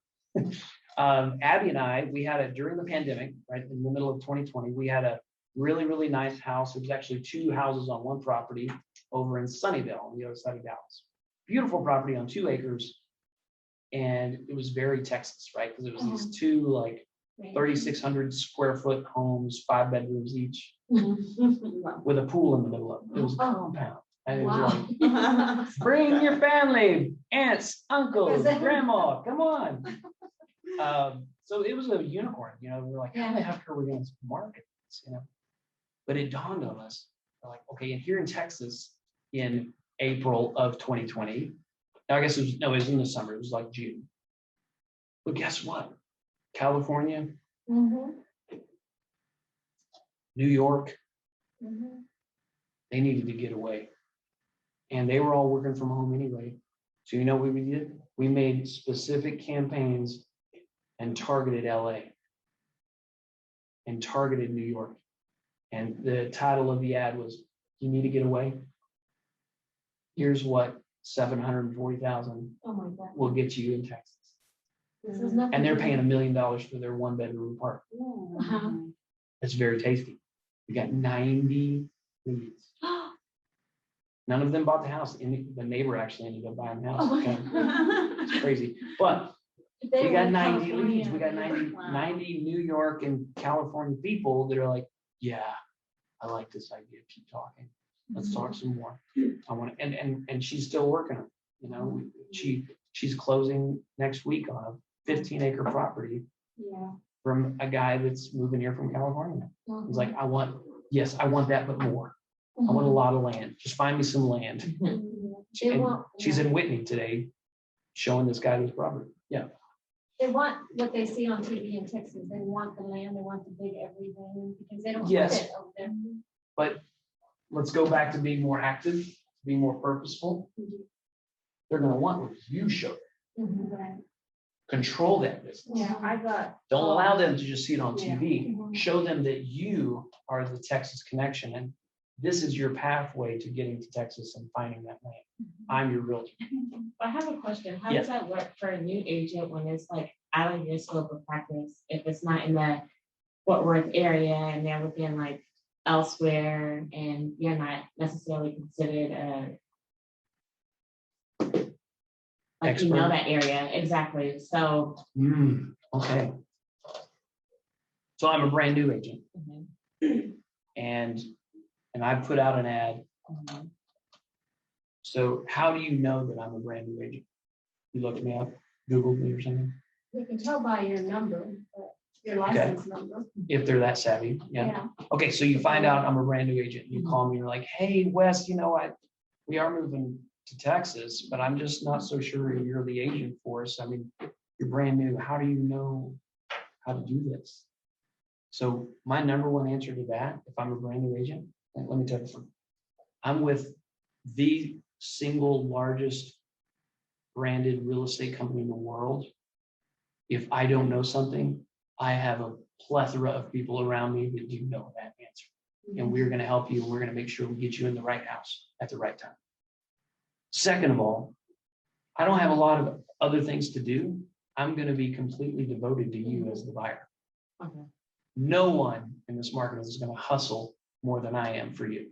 Abby and I, we had during the pandemic, right in the middle of 2020, we had a really, really nice house. It was actually 2 houses on one property over in Sunnyvale on the other side of Dallas. Beautiful property on 2 acres. And it was very Texas, right? Because it was these 2 like 3,600 square foot homes, 5 bedrooms each, with a pool in the middle of it. It was a compound. And it was like, bring your family, aunts, uncles, grandma, come on. So it was a unicorn, we're like, how the heck are we going to market this, But it dawned on us, we're like, okay, and here in Texas in April of 2020, now I guess it was in the summer, it was like June. But guess what? California, New York, they needed to get away. And they were all working from home anyway. So you know what we did? We made specific campaigns and targeted LA and targeted New York. And the title of the ad was, you need to get away? Here's what $740,000 will get you in Texas. And they're paying $1 million for their 1-bedroom apartment. It's very tasty. We got 90 leads. None of them bought the house. The neighbor actually ended up buying the house. It's crazy. But we got 90 leads. We got 90 New York and California people that are like, yeah, I like this idea. Keep talking. Let's talk some more. I want to, and she's still working on it. She's closing next week on a 15-acre property Yeah. from a guy that's moving here from California. He's like, Mhm. I want that, but more. I want a lot of land. Just find me some land. Mhm. They And want, she's yeah. in Whitney today, showing this guy this property. Yeah. They want what they see on TV in Texas. They want the land, they want the big everything, because they don't have Yes. it over there. But let's go back to being more active, being more purposeful. They're gonna want what you show. Mhm. Right. Control that business. Yeah, I got. Don't allow them to just see it on TV. Mhm. Show them that you are the Texas connection, and this is your pathway to getting to Texas and finding that land. I'm your realtor. I have a question. How Yeah. does that work for a new agent when it's like out of your scope of practice? If it's not in the Fort Worth area and they're within like elsewhere and you're not necessarily considered like you know Expert. that area, exactly. So Okay. So I'm a brand new agent, mhm, and I put out an ad. mhm. So how do you know that I'm a brand new agent? You looked me up, Googled me or something? You can tell by your number, your license number. If they're that savvy, yeah. Okay, so you find out I'm a brand new agent. You call me, you're like, hey, Wes, we are moving to Texas, but I'm just not so sure you're the agent for us. I mean, you're brand new. How do you know how to do this? So my number one answer to that, if I'm a brand new agent, and let me tell you something. I'm with the single largest branded real estate company in the world. If I don't know something, I have a plethora of people around me that do know that answer. And we're going to help you. And we're going to make sure we get you in the right house at the right time. Second of all, I don't have a lot of other things to do. I'm going to be completely devoted to you as the buyer. Okay. No one in this market is going to hustle more than I am for you.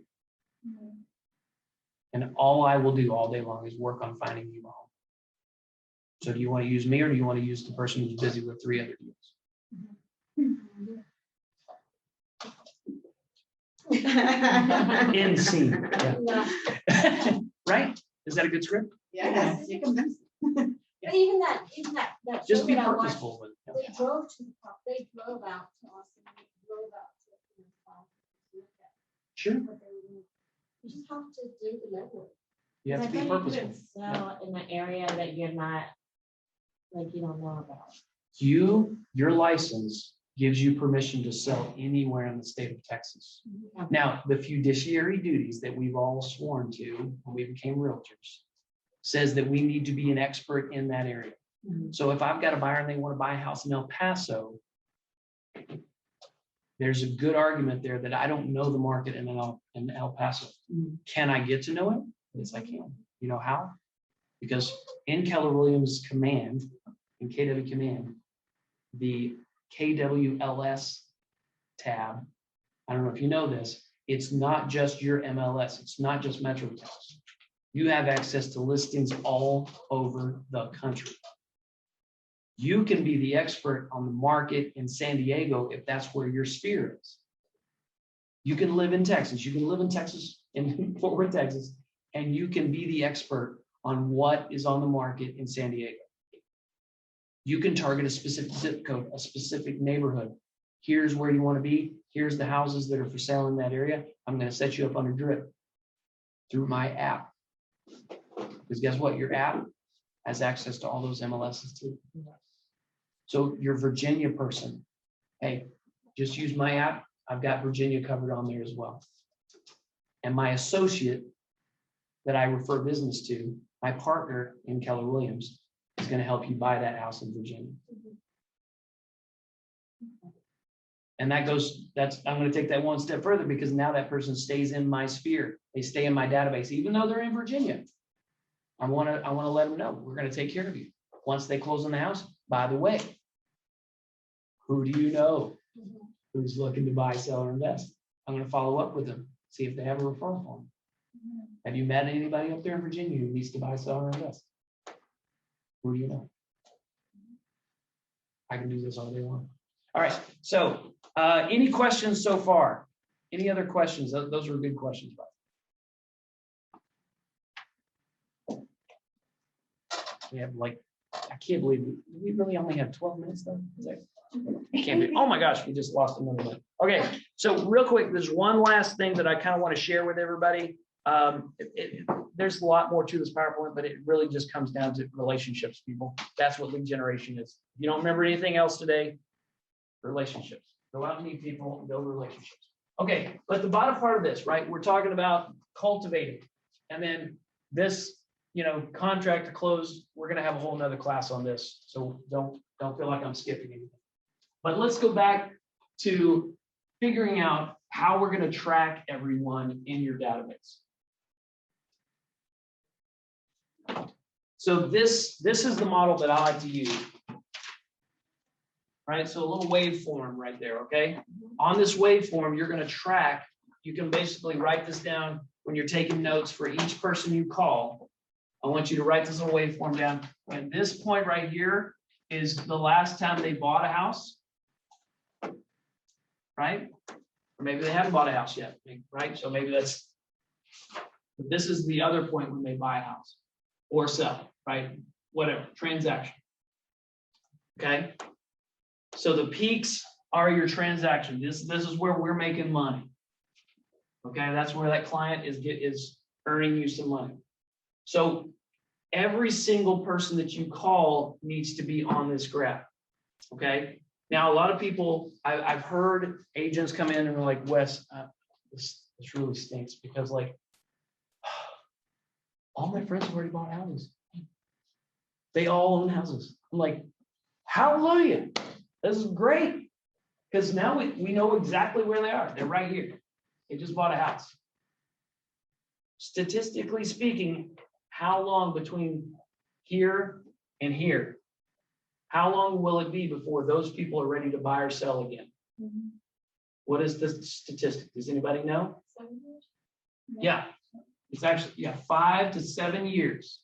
And all I will do all day long is work on finding you a home. So do you want to use me, or do you want to use the person who's busy with 3 other deals? In scene. Yeah. Right? Is that a good script? Yes. But even that show Just be that I watched, purposeful with it. they drove to the park, they drove out to Austin, they drove out to the park to look at Sure. what they were doing. You just have to do the legwork. You have to be I thought you purposeful. couldn't sell in the area that you're not, like you don't know about. Your license gives you permission to sell anywhere in the state of Texas. Now, the fiduciary duties that we've all sworn to when we became realtors says that we need to be an expert in that area. Mhm. So if I've got a buyer and they want to buy a house in El Paso, there's a good argument there that I don't know the market in El Paso. Mhm. Can I get to know it? Yes, I can. You know how? Because in Keller Williams Command, in KW Command, the KWLS tab, I don't know if you know this, it's not just your MLS, it's not just Metro Texas. You have access to listings all over the country. You can be the expert on the market in San Diego if that's where your sphere is. You can live in Texas, in Fort Worth, Texas, and you can be the expert on what is on the market in San Diego. You can target a specific zip code, a specific neighborhood. Here's where you want to be. Here's the houses that are for sale in that area. I'm going to set you up on a drip through my app. Because guess what? Your app has access to all those MLSs too. So your Virginia person, hey, just use my app. I've got Virginia covered on there as well. And my associate that I refer business to, my partner in Keller Williams, is going to help you buy that house in Virginia. And I'm going to take that one step further, because now that person stays in my sphere. They stay in my database, even though they're in Virginia. I want to let them know we're going to take care of you. Once they close on the house, by the way, who do you know who's looking to buy, sell, or invest? I'm going to follow up with them, see if they have a referral form. Have you met anybody up there in Virginia who needs to buy, sell, or invest? Who do you know? I can do this all day long. All right. So any questions so far? Any other questions? Those were good questions. We have I can't believe we really only have 12 minutes though. It can't be. Oh my gosh, we just lost another one. Okay, so real quick, there's one last thing that I kind of want to share with everybody. There's a lot more to this PowerPoint, but it really just comes down to relationships, people. That's what lead generation is. If you don't remember anything else today, relationships. Go out and meet people and build relationships. Okay, but the bottom part of this, right? We're talking about cultivating. And then this, contract to close, we're going to have a whole nother class on this. So don't feel like I'm skipping anything. But let's go back to figuring out how we're going to track everyone in your database. So this is the model that I like to use. Right, so a little waveform right there, okay? On this waveform, you're going to track. You can basically write this down when you're taking notes for each person you call. I want you to write this little waveform down. And this point right here is the last time they bought a house, right? Or maybe they haven't bought a house yet, right? So maybe this is the other point when they buy a house or sell, right? Whatever, transaction, okay? So the peaks are your transaction. This is where we're making money. Okay, that's where that client is earning you some money. So every single person that you call needs to be on this graph. Okay. Now a lot of people, I've heard agents come in and are like, Wes, this really stinks because like all my friends have already bought houses. They all own houses. I'm like, hallelujah. This is great because now we know exactly where they are. They're right here. They just bought a house. Statistically speaking, how long between here and here? How long will it be before those people are ready to buy or sell again? What is the statistic? Does anybody know? 7 years? Yeah, it's actually 5 to 7 years.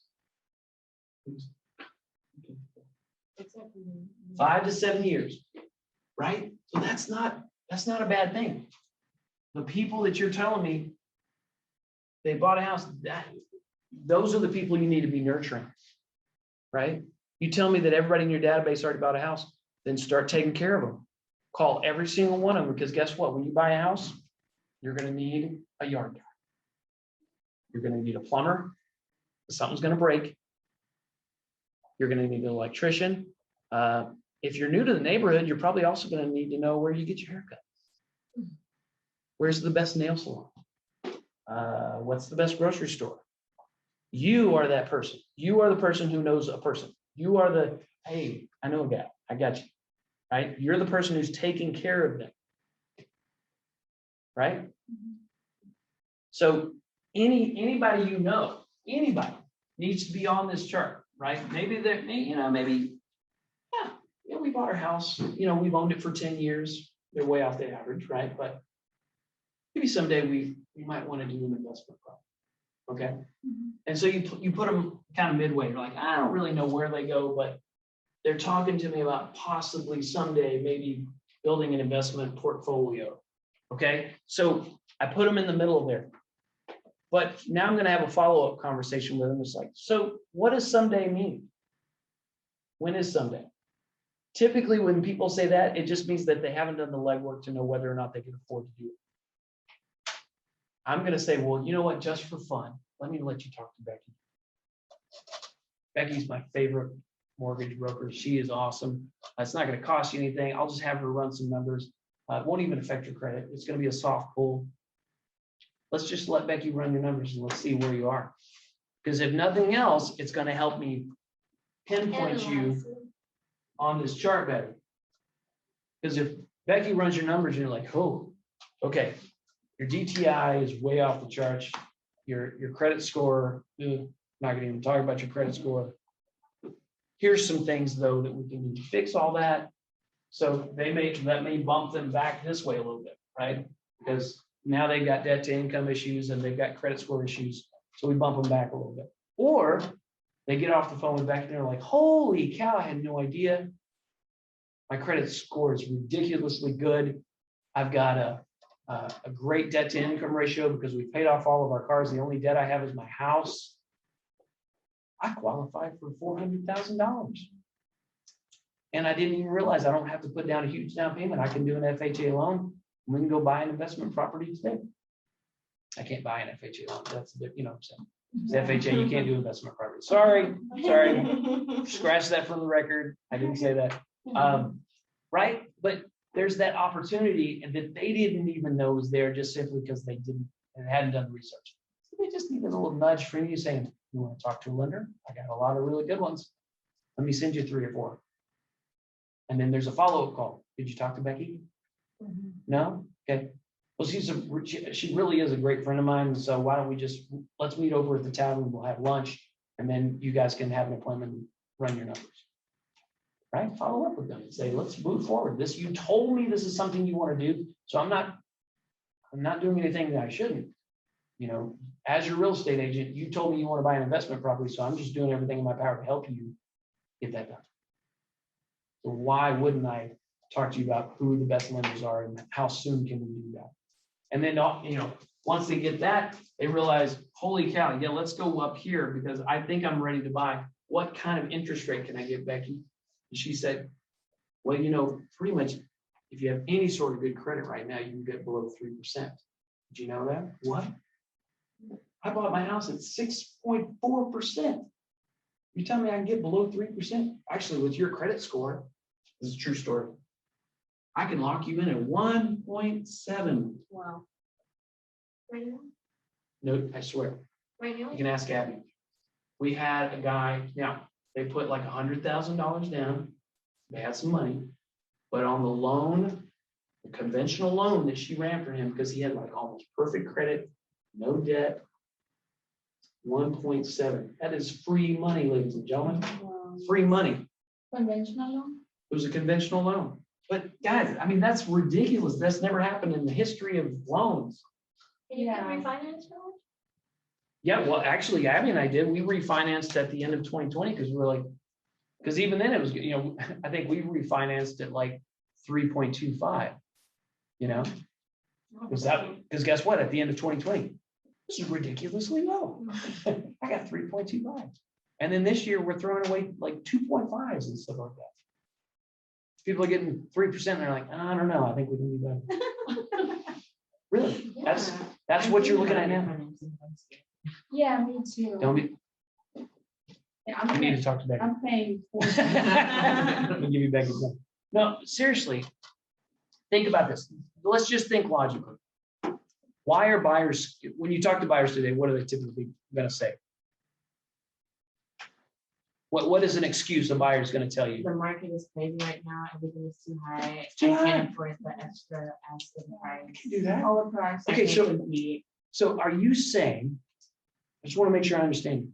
5 to 7 years, right? So that's not a bad thing. The people that you're telling me they bought a house, those are the people you need to be nurturing, right? You tell me that everybody in your database already bought a house, then start taking care of them. Call every single one of them because guess what? When you buy a house, you're going to need a yard guy. You're going to need a plumber. Something's going to break. You're going to need an electrician. If you're new to the neighborhood, you're probably also going to need to know where you get your haircut. Where's the best nail salon? What's the best grocery store? You are that person. You are the person who knows a person. You are the, hey, I know a guy. I got you. Right? You're the person who's taking care of them. Right? So anybody you know, anybody needs to be on this chart, right? Maybe that, we bought our house, we've owned it for 10 years. They're way off the average, right? But maybe someday we might want to do an investment problem. Okay. And so you put them kind of midway. You're like, I don't really know where they go, but they're talking to me about possibly someday maybe building an investment portfolio. Okay. So I put them in the middle of there. But now I'm going to have a follow-up conversation with them. It's like, so what does someday mean? When is someday? Typically, when people say that, it just means that they haven't done the legwork to know whether or not they can afford to do it. I'm going to say, well, you know what? Just for fun, let you talk to Becky. Becky's my favorite mortgage broker. She is awesome. It's not going to cost you anything. I'll just have her run some numbers. It won't even affect your credit. It's going to be a soft pull. Let's just let Becky run your numbers and let's see where you are. Because if nothing else, it's going to help me pinpoint you on this chart better. Because if Becky runs your numbers, you're like, oh, okay, your DTI is way off the charts. Your credit score, not going to even talk about your credit score. Here's some things though that we can do to fix all that. So that may bump them back this way a little bit, right? Because now they've got debt to income issues and they've got credit score issues. So we bump them back a little bit. Or they get off the phone with Becky and they're like, holy cow, I had no idea. My credit score is ridiculously good. I've got a great debt to income ratio because we paid off all of our cars. The only debt I have is my house. I qualify for $400,000. And I didn't even realize I don't have to put down a huge down payment. I can do an FHA loan. We can go buy an investment property today. I can't buy an FHA loan. That's, so it's FHA, you can't do investment property. Sorry. Scratch that from the record. I didn't say that. Right? But there's that opportunity and that they didn't even know was there just simply because they didn't and hadn't done the research. So they just need a little nudge from you saying, you want to talk to a lender? I got a lot of really good ones. Let me send you 3 or 4. And then there's a follow-up call. Did you talk to Becky? No? Okay. Well, she really is a great friend of mine. So why don't we let's meet over at the tavern, we'll have lunch, and then you guys can have an appointment and run your numbers. Right? Follow up with them and say, let's move forward. You told me this is something you want to do. So I'm not doing anything that I shouldn't. As your real estate agent, you told me you want to buy an investment property. So I'm just doing everything in my power to help you get that done. So why wouldn't I talk to you about who the best lenders are and how soon can we do that? And then, once they get that, they realize, holy cow, yeah, let's go up here because I think I'm ready to buy. What kind of interest rate can I get, Becky? And she said, well, pretty much if you have any sort of good credit right now, you can get below 3%. Did you know that? What? I bought my house at 6.4%. You tell me I can get below 3%? Actually, with your credit score, this is a true story. I can lock you in at 1.7. Wow. Right now? No, I swear. Right now? You can ask Abby. We had a guy, now they put like $100,000 down. They had some money, but on the loan, the conventional loan that she ran for him, because he had like almost perfect credit, no debt, 1.7. That is free money, ladies and gentlemen. Free money. Conventional loan? It was a conventional loan. But guys, that's ridiculous. That's never happened in the history of loans. Can you get Yeah. refinance for it? Yeah, well, actually, Abby and I did. We refinanced at the end of 2020 because we were like, because even then it was, I think we refinanced at like 3.25, because guess what? At the end of 2020, this is ridiculously low. I got 3.25. And then this year we're throwing away like 2.5s and stuff like that. People are getting 3% and they're like, I don't know. I think we can do better. Really? That's what you're looking at now. Yeah, me too. Don't be, Yeah, I need to talk to Becky. I'm paying for Let me give you Becky's number. No, seriously, think about this. Let's just think logically. Why are buyers, when you talk to buyers today, what are they typically going to say? What is an excuse a buyer is going to tell you? The market is crazy right now. Everything is too high. Too I high. can't afford the extra asking price. Do that. overpriced. Okay, so- compete. So are you saying, I just want to make sure I understand you.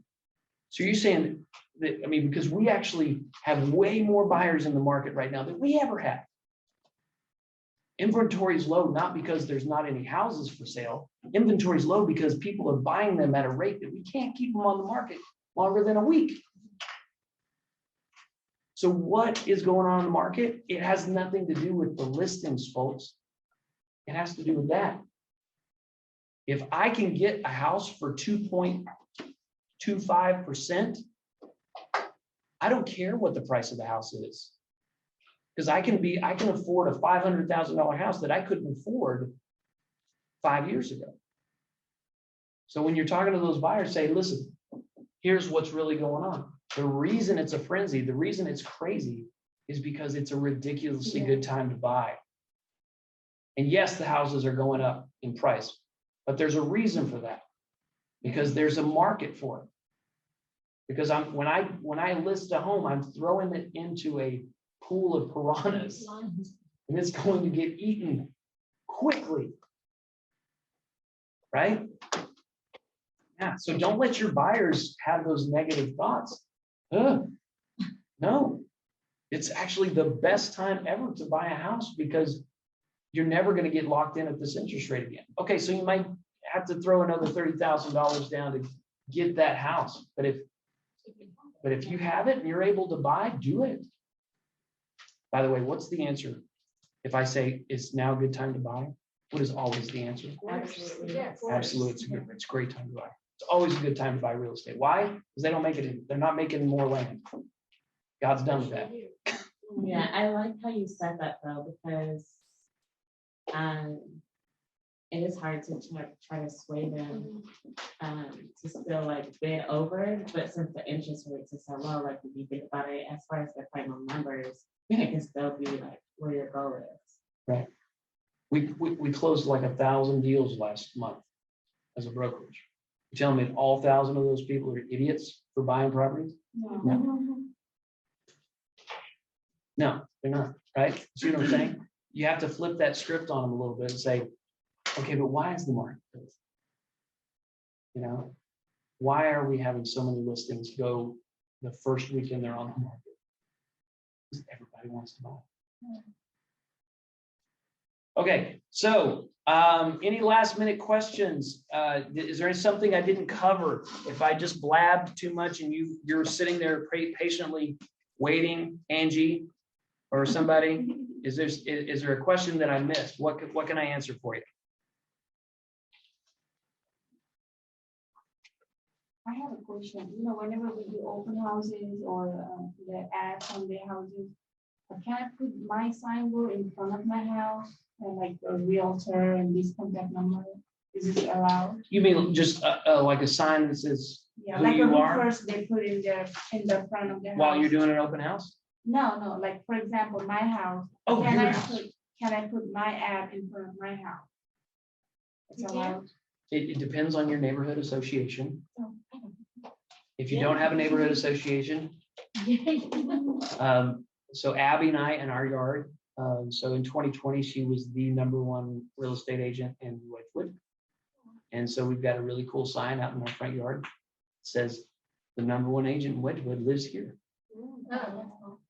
So you're saying that, because we actually have way more buyers in the market right now than we ever had. Inventory is low, not because there's not any houses for sale. Inventory is low because people are buying them at a rate that we can't keep them on the market longer than a week. So what is going on in the market? It has nothing to do with the listings, folks. It has to do with that. If I can get a house for 2.25%, I don't care what the price of the house is. Because I can afford a $500,000 house that I couldn't afford 5 years ago. So when you're talking to those buyers, say, listen, here's what's really going on. The reason it's a frenzy, the reason it's crazy is because it's a ridiculously good time to buy. And yes, the houses are going up in price, but there's a reason for that, because there's a market for it. Because when I list a home, I'm throwing it into a pool of piranhas, and it's going to get eaten quickly, right? Yeah, so don't let your buyers have those negative thoughts. No, it's actually the best time ever to buy a house because you're never going to get locked in at this interest rate again. Okay, so you might have to throw another $30,000 down to get that house, but if you have it and you're able to buy, do it. By the way, what's the answer? If I say it's now a good time to buy, what is always the answer? Absolutely. Yes. Absolutely, it's a great time to buy. It's always a good time to buy real estate. Why? Because they're not making more land. God's done with that. Yeah, I like how you said that though, because it is hard to try to sway them to still like bid over, but since the interest rates are so low, like if you think about it, as far as the final numbers, it can still be like where your goal is. Right. We closed like 1,000 deals last month as a brokerage. You telling me all 1,000 of those people are idiots for buying properties? No, they're not, right? See what I'm saying? You have to flip that script on them a little bit and say, okay, but why is the market? You know, why are we having so many listings go the first weekend they're on the market? Because everybody wants to buy. Okay, so any last minute questions? Is there something I didn't cover? If I just blabbed too much and you're sitting there patiently waiting, Angie, or somebody, is there a question that I missed? What can I answer for you? I have a question. You know, whenever we do open houses or the ads on the houses, can I put my signboard in front of my house and like a realtor and this contact number? Is it allowed? You mean just like a sign that says Yeah, who like a you are roofers they put in the front of the house. while you're doing an open house? No, like for example, my house. Oh, Can your I house. can I put my ad in front of my house? It's allowed. It depends on your neighborhood association. Oh, If you don't have a neighborhood association, so Abby and I in our yard, so in 2020, she was the #1 real estate agent in Wedgwood. And so we've got a really cool sign out in our front yard. It says, the #1 agent in Wedgwood lives here.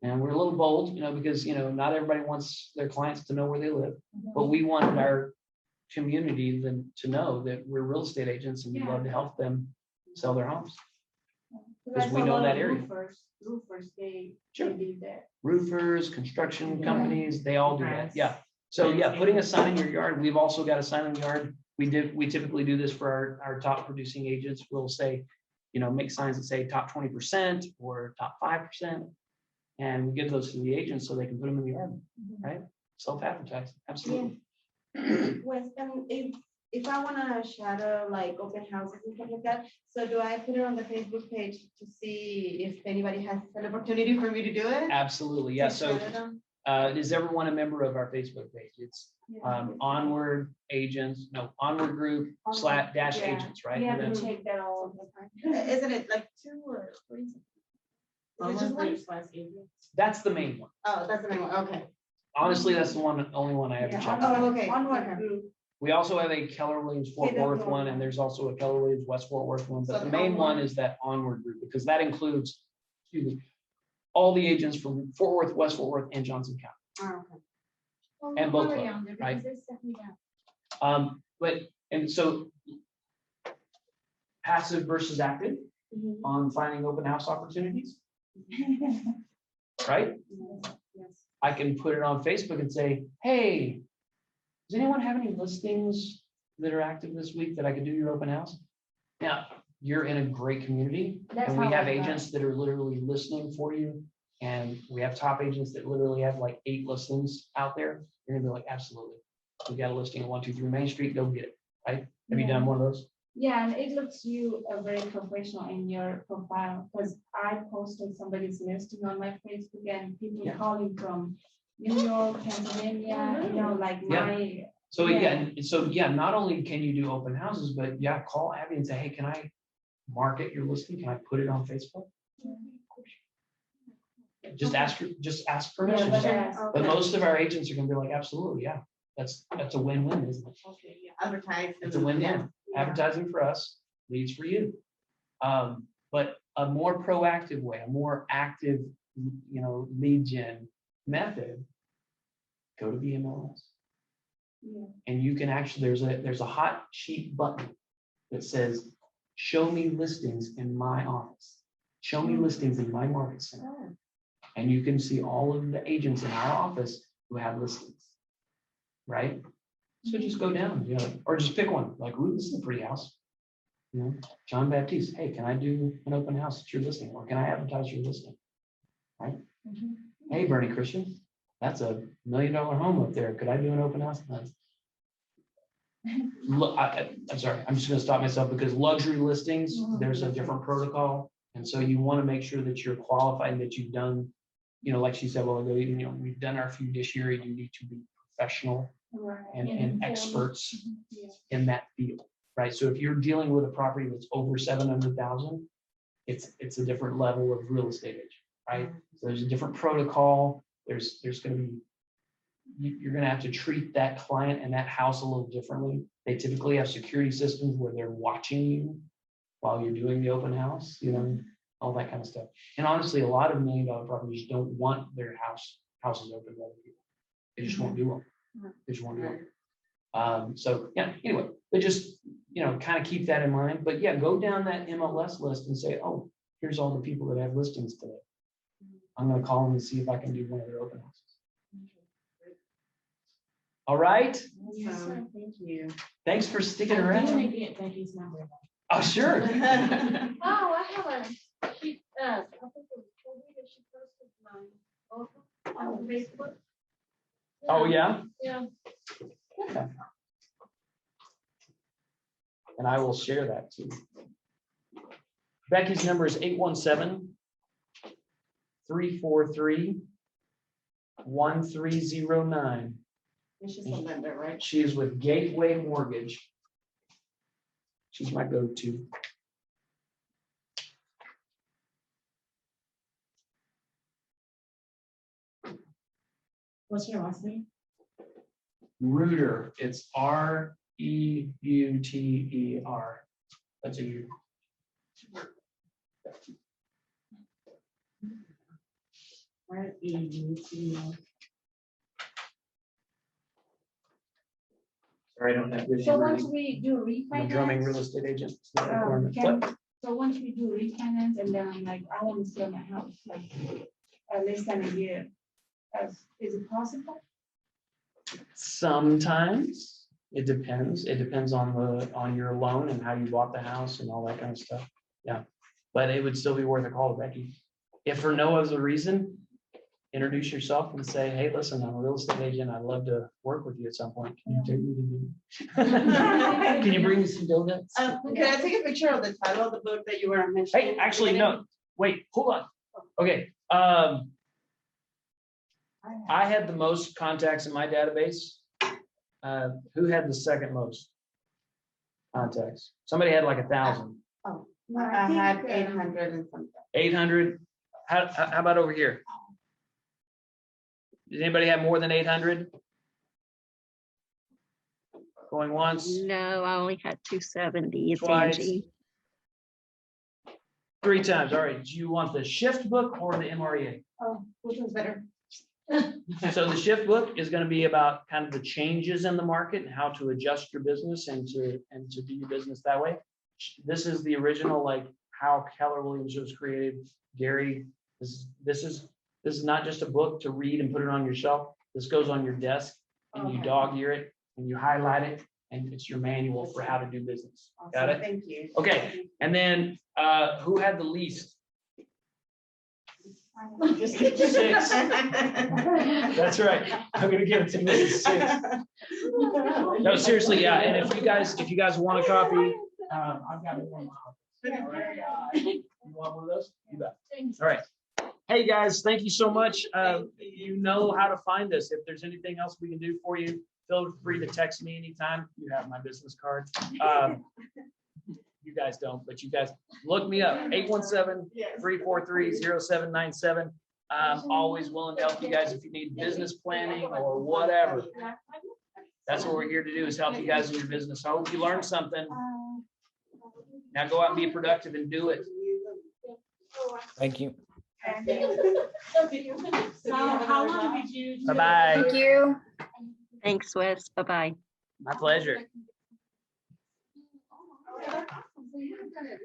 And we're a little bold, you know, because, you know, not everybody wants their clients to know where they live, but we wanted our community to know that we're real estate agents and we love to help them sell their homes. Because we know that area. Roofers, they Sure. do that. Roofers, construction companies, they all do that. Yes. Yeah. So yeah, putting a sign in your yard. We've also got a sign in the yard. We typically do this for our top producing agents. We'll say, you know, make signs that say top 20% or top 5%. And we give those to the agents so they can put them in the yard, right? Self-advertise, absolutely. Wes, if I wanna shadow like open houses and stuff like that, so do I put it on the Facebook page to see if anybody has an opportunity for me to do it? Absolutely, yeah. To So shadow them? is everyone a member of our Facebook page? It's Onward Group / agents, right? We have And to then- check that all the time. Isn't it like 2 or 3? Is it just one? That's the main one. Oh, that's the main one, okay. Honestly, that's the only one I ever Yeah, checked. Oh, okay. Onward group. We also have a Keller Williams Fort Okay, that's Worth the one, one. and there's also a Keller Williams West Fort Worth one, but So the the main one Onward. is that Onward Group, because that includes, all the agents from Fort Worth, West Fort Worth, and Johnson County. Oh, okay. And both clubs, right? And so passive versus active on finding open house opportunities, right? Yes. I can put it on Facebook and say, hey, does anyone have any listings that are active this week that I could do your open house? Now, you're in a great community, That's and we how have I got agents that are literally listening for you. And we have top agents that literally have like 8 listings out there. You're gonna be like, absolutely. We got a listing at 123 Main Street, go get it, right? Have you done one of those? Yeah, and it looks you very professional in your profile, because I posted somebody's listing on my Facebook and people Yeah. calling from New York, Pennsylvania, you know, like Yeah. my. So Yeah. yeah, not only can you do open houses, but yeah, call Abby and say, hey, can I market your listing? Can I put it on Facebook? Just ask permission. But most of our agents are gonna be like, absolutely, yeah. That's a win-win, isn't it? Okay, yeah, advertise. It's a win-win. Advertising for us, leads for you. But a more proactive way, a more active, lead gen method, go to the MLS. Yeah. And you can actually, there's a hot sheet button that says, show me listings in my office. Show me listings in my market center. And you can see all of the agents in our office who have listings, right? So just go down, or just pick one, like, ooh, this is a pretty house. John Baptiste, hey, can I do an open house at your listing? Or can I advertise your listing? Right? Hey, Bernie Christian, that's $1 million home up there. Could I do an open house? Look, I'm sorry, I'm just gonna stop myself because luxury listings, there's a different protocol. And so you want to make sure that you're qualified and that you've done, like she said, well, we've done our fiduciary duty to be professional Right. and experts Yeah. in that field, right? So if you're dealing with a property that's over 700,000, it's a different level of real estate agent, right? So there's a different protocol. There's going to be, you're going to have to treat that client and that house a little differently. They typically have security systems where they're watching you while you're doing the open house, all that kind of stuff. And honestly, a lot of $1 million properties don't want their houses open to other people. They just won't do them. They just won't do them. So yeah, anyway, but just, kind of keep that in mind. But yeah, go down that MLS list and say, oh, here's all the people that have listings today. I'm going to call them and see if I can do one of their open houses. All right. Yes, sir. Thank you. Thanks for sticking I around. did get Becky's number. Oh, sure. Oh, I have she, I think it was Kobe that she posted my photo on Facebook. Oh, yeah. Yeah. Okay. And I will share that too. Becky's number is 817-343-1309. It's just a lender, right? She is with Gateway Mortgage. She's my go-to. What's your last name? Reuter. It's Reuter. That's a U. R-E-U-T-E-R. Sorry, I don't have this. So once we do I'm a drumming real refinance, estate agent. It's not a requirement. What? so once we do refinance and then I want to sell my house, less than a year, is it possible? Sometimes it depends. It depends on your loan and how you bought the house and all that kind of stuff. Yeah, but it would still be worth a call to Becky. If for no other reason, introduce yourself and say, hey, listen, I'm a real estate agent. I'd love to work with you at some point. Can you take me to dinner? Can you bring me some donuts? Can I take a picture of the title of the book that you were mentioning? Hey, actually, no. Wait, hold on. Okay. I had the most contacts in my database. Who had the second most contacts? Somebody had like 1,000. Oh, I had 800 and something. 800. How about over here? Did anybody have more than 800? Going once, No, I only had 270. It's Twice. Angie. 3 times. All right. Do you want the shift book or the MREA? Oh, which one's better? So the shift book is going to be about kind of the changes in the market and how to adjust your business and to do your business that way. This is the original, like how Keller Williams was created. Gary, this is not just a book to read and put it on your shelf. This goes on your desk and you dog ear it and you highlight it, and it's your manual for how to do business. Got it? Thank you. Okay. And then who had the least? 6. That's right. I'm gonna give it to Mrs. 6. No, seriously, yeah. And if you guys want a copy, I've got one. You want one of those? You bet. All right. Hey guys, thank you so much. You know how to find us. If there's anything else we can do for you, feel free to text me anytime. You have my business card. You guys don't, but you guys look me up, 817-343-0797. I'm always willing to help you guys if you need business planning or whatever. That's what we're here to do, is help you guys in your business. I hope you learned something. Now go out and be productive and do it. Thank you. So how long did you? Bye-bye. Thank you. Thanks, Wes. Bye-bye. My pleasure. So you're gonna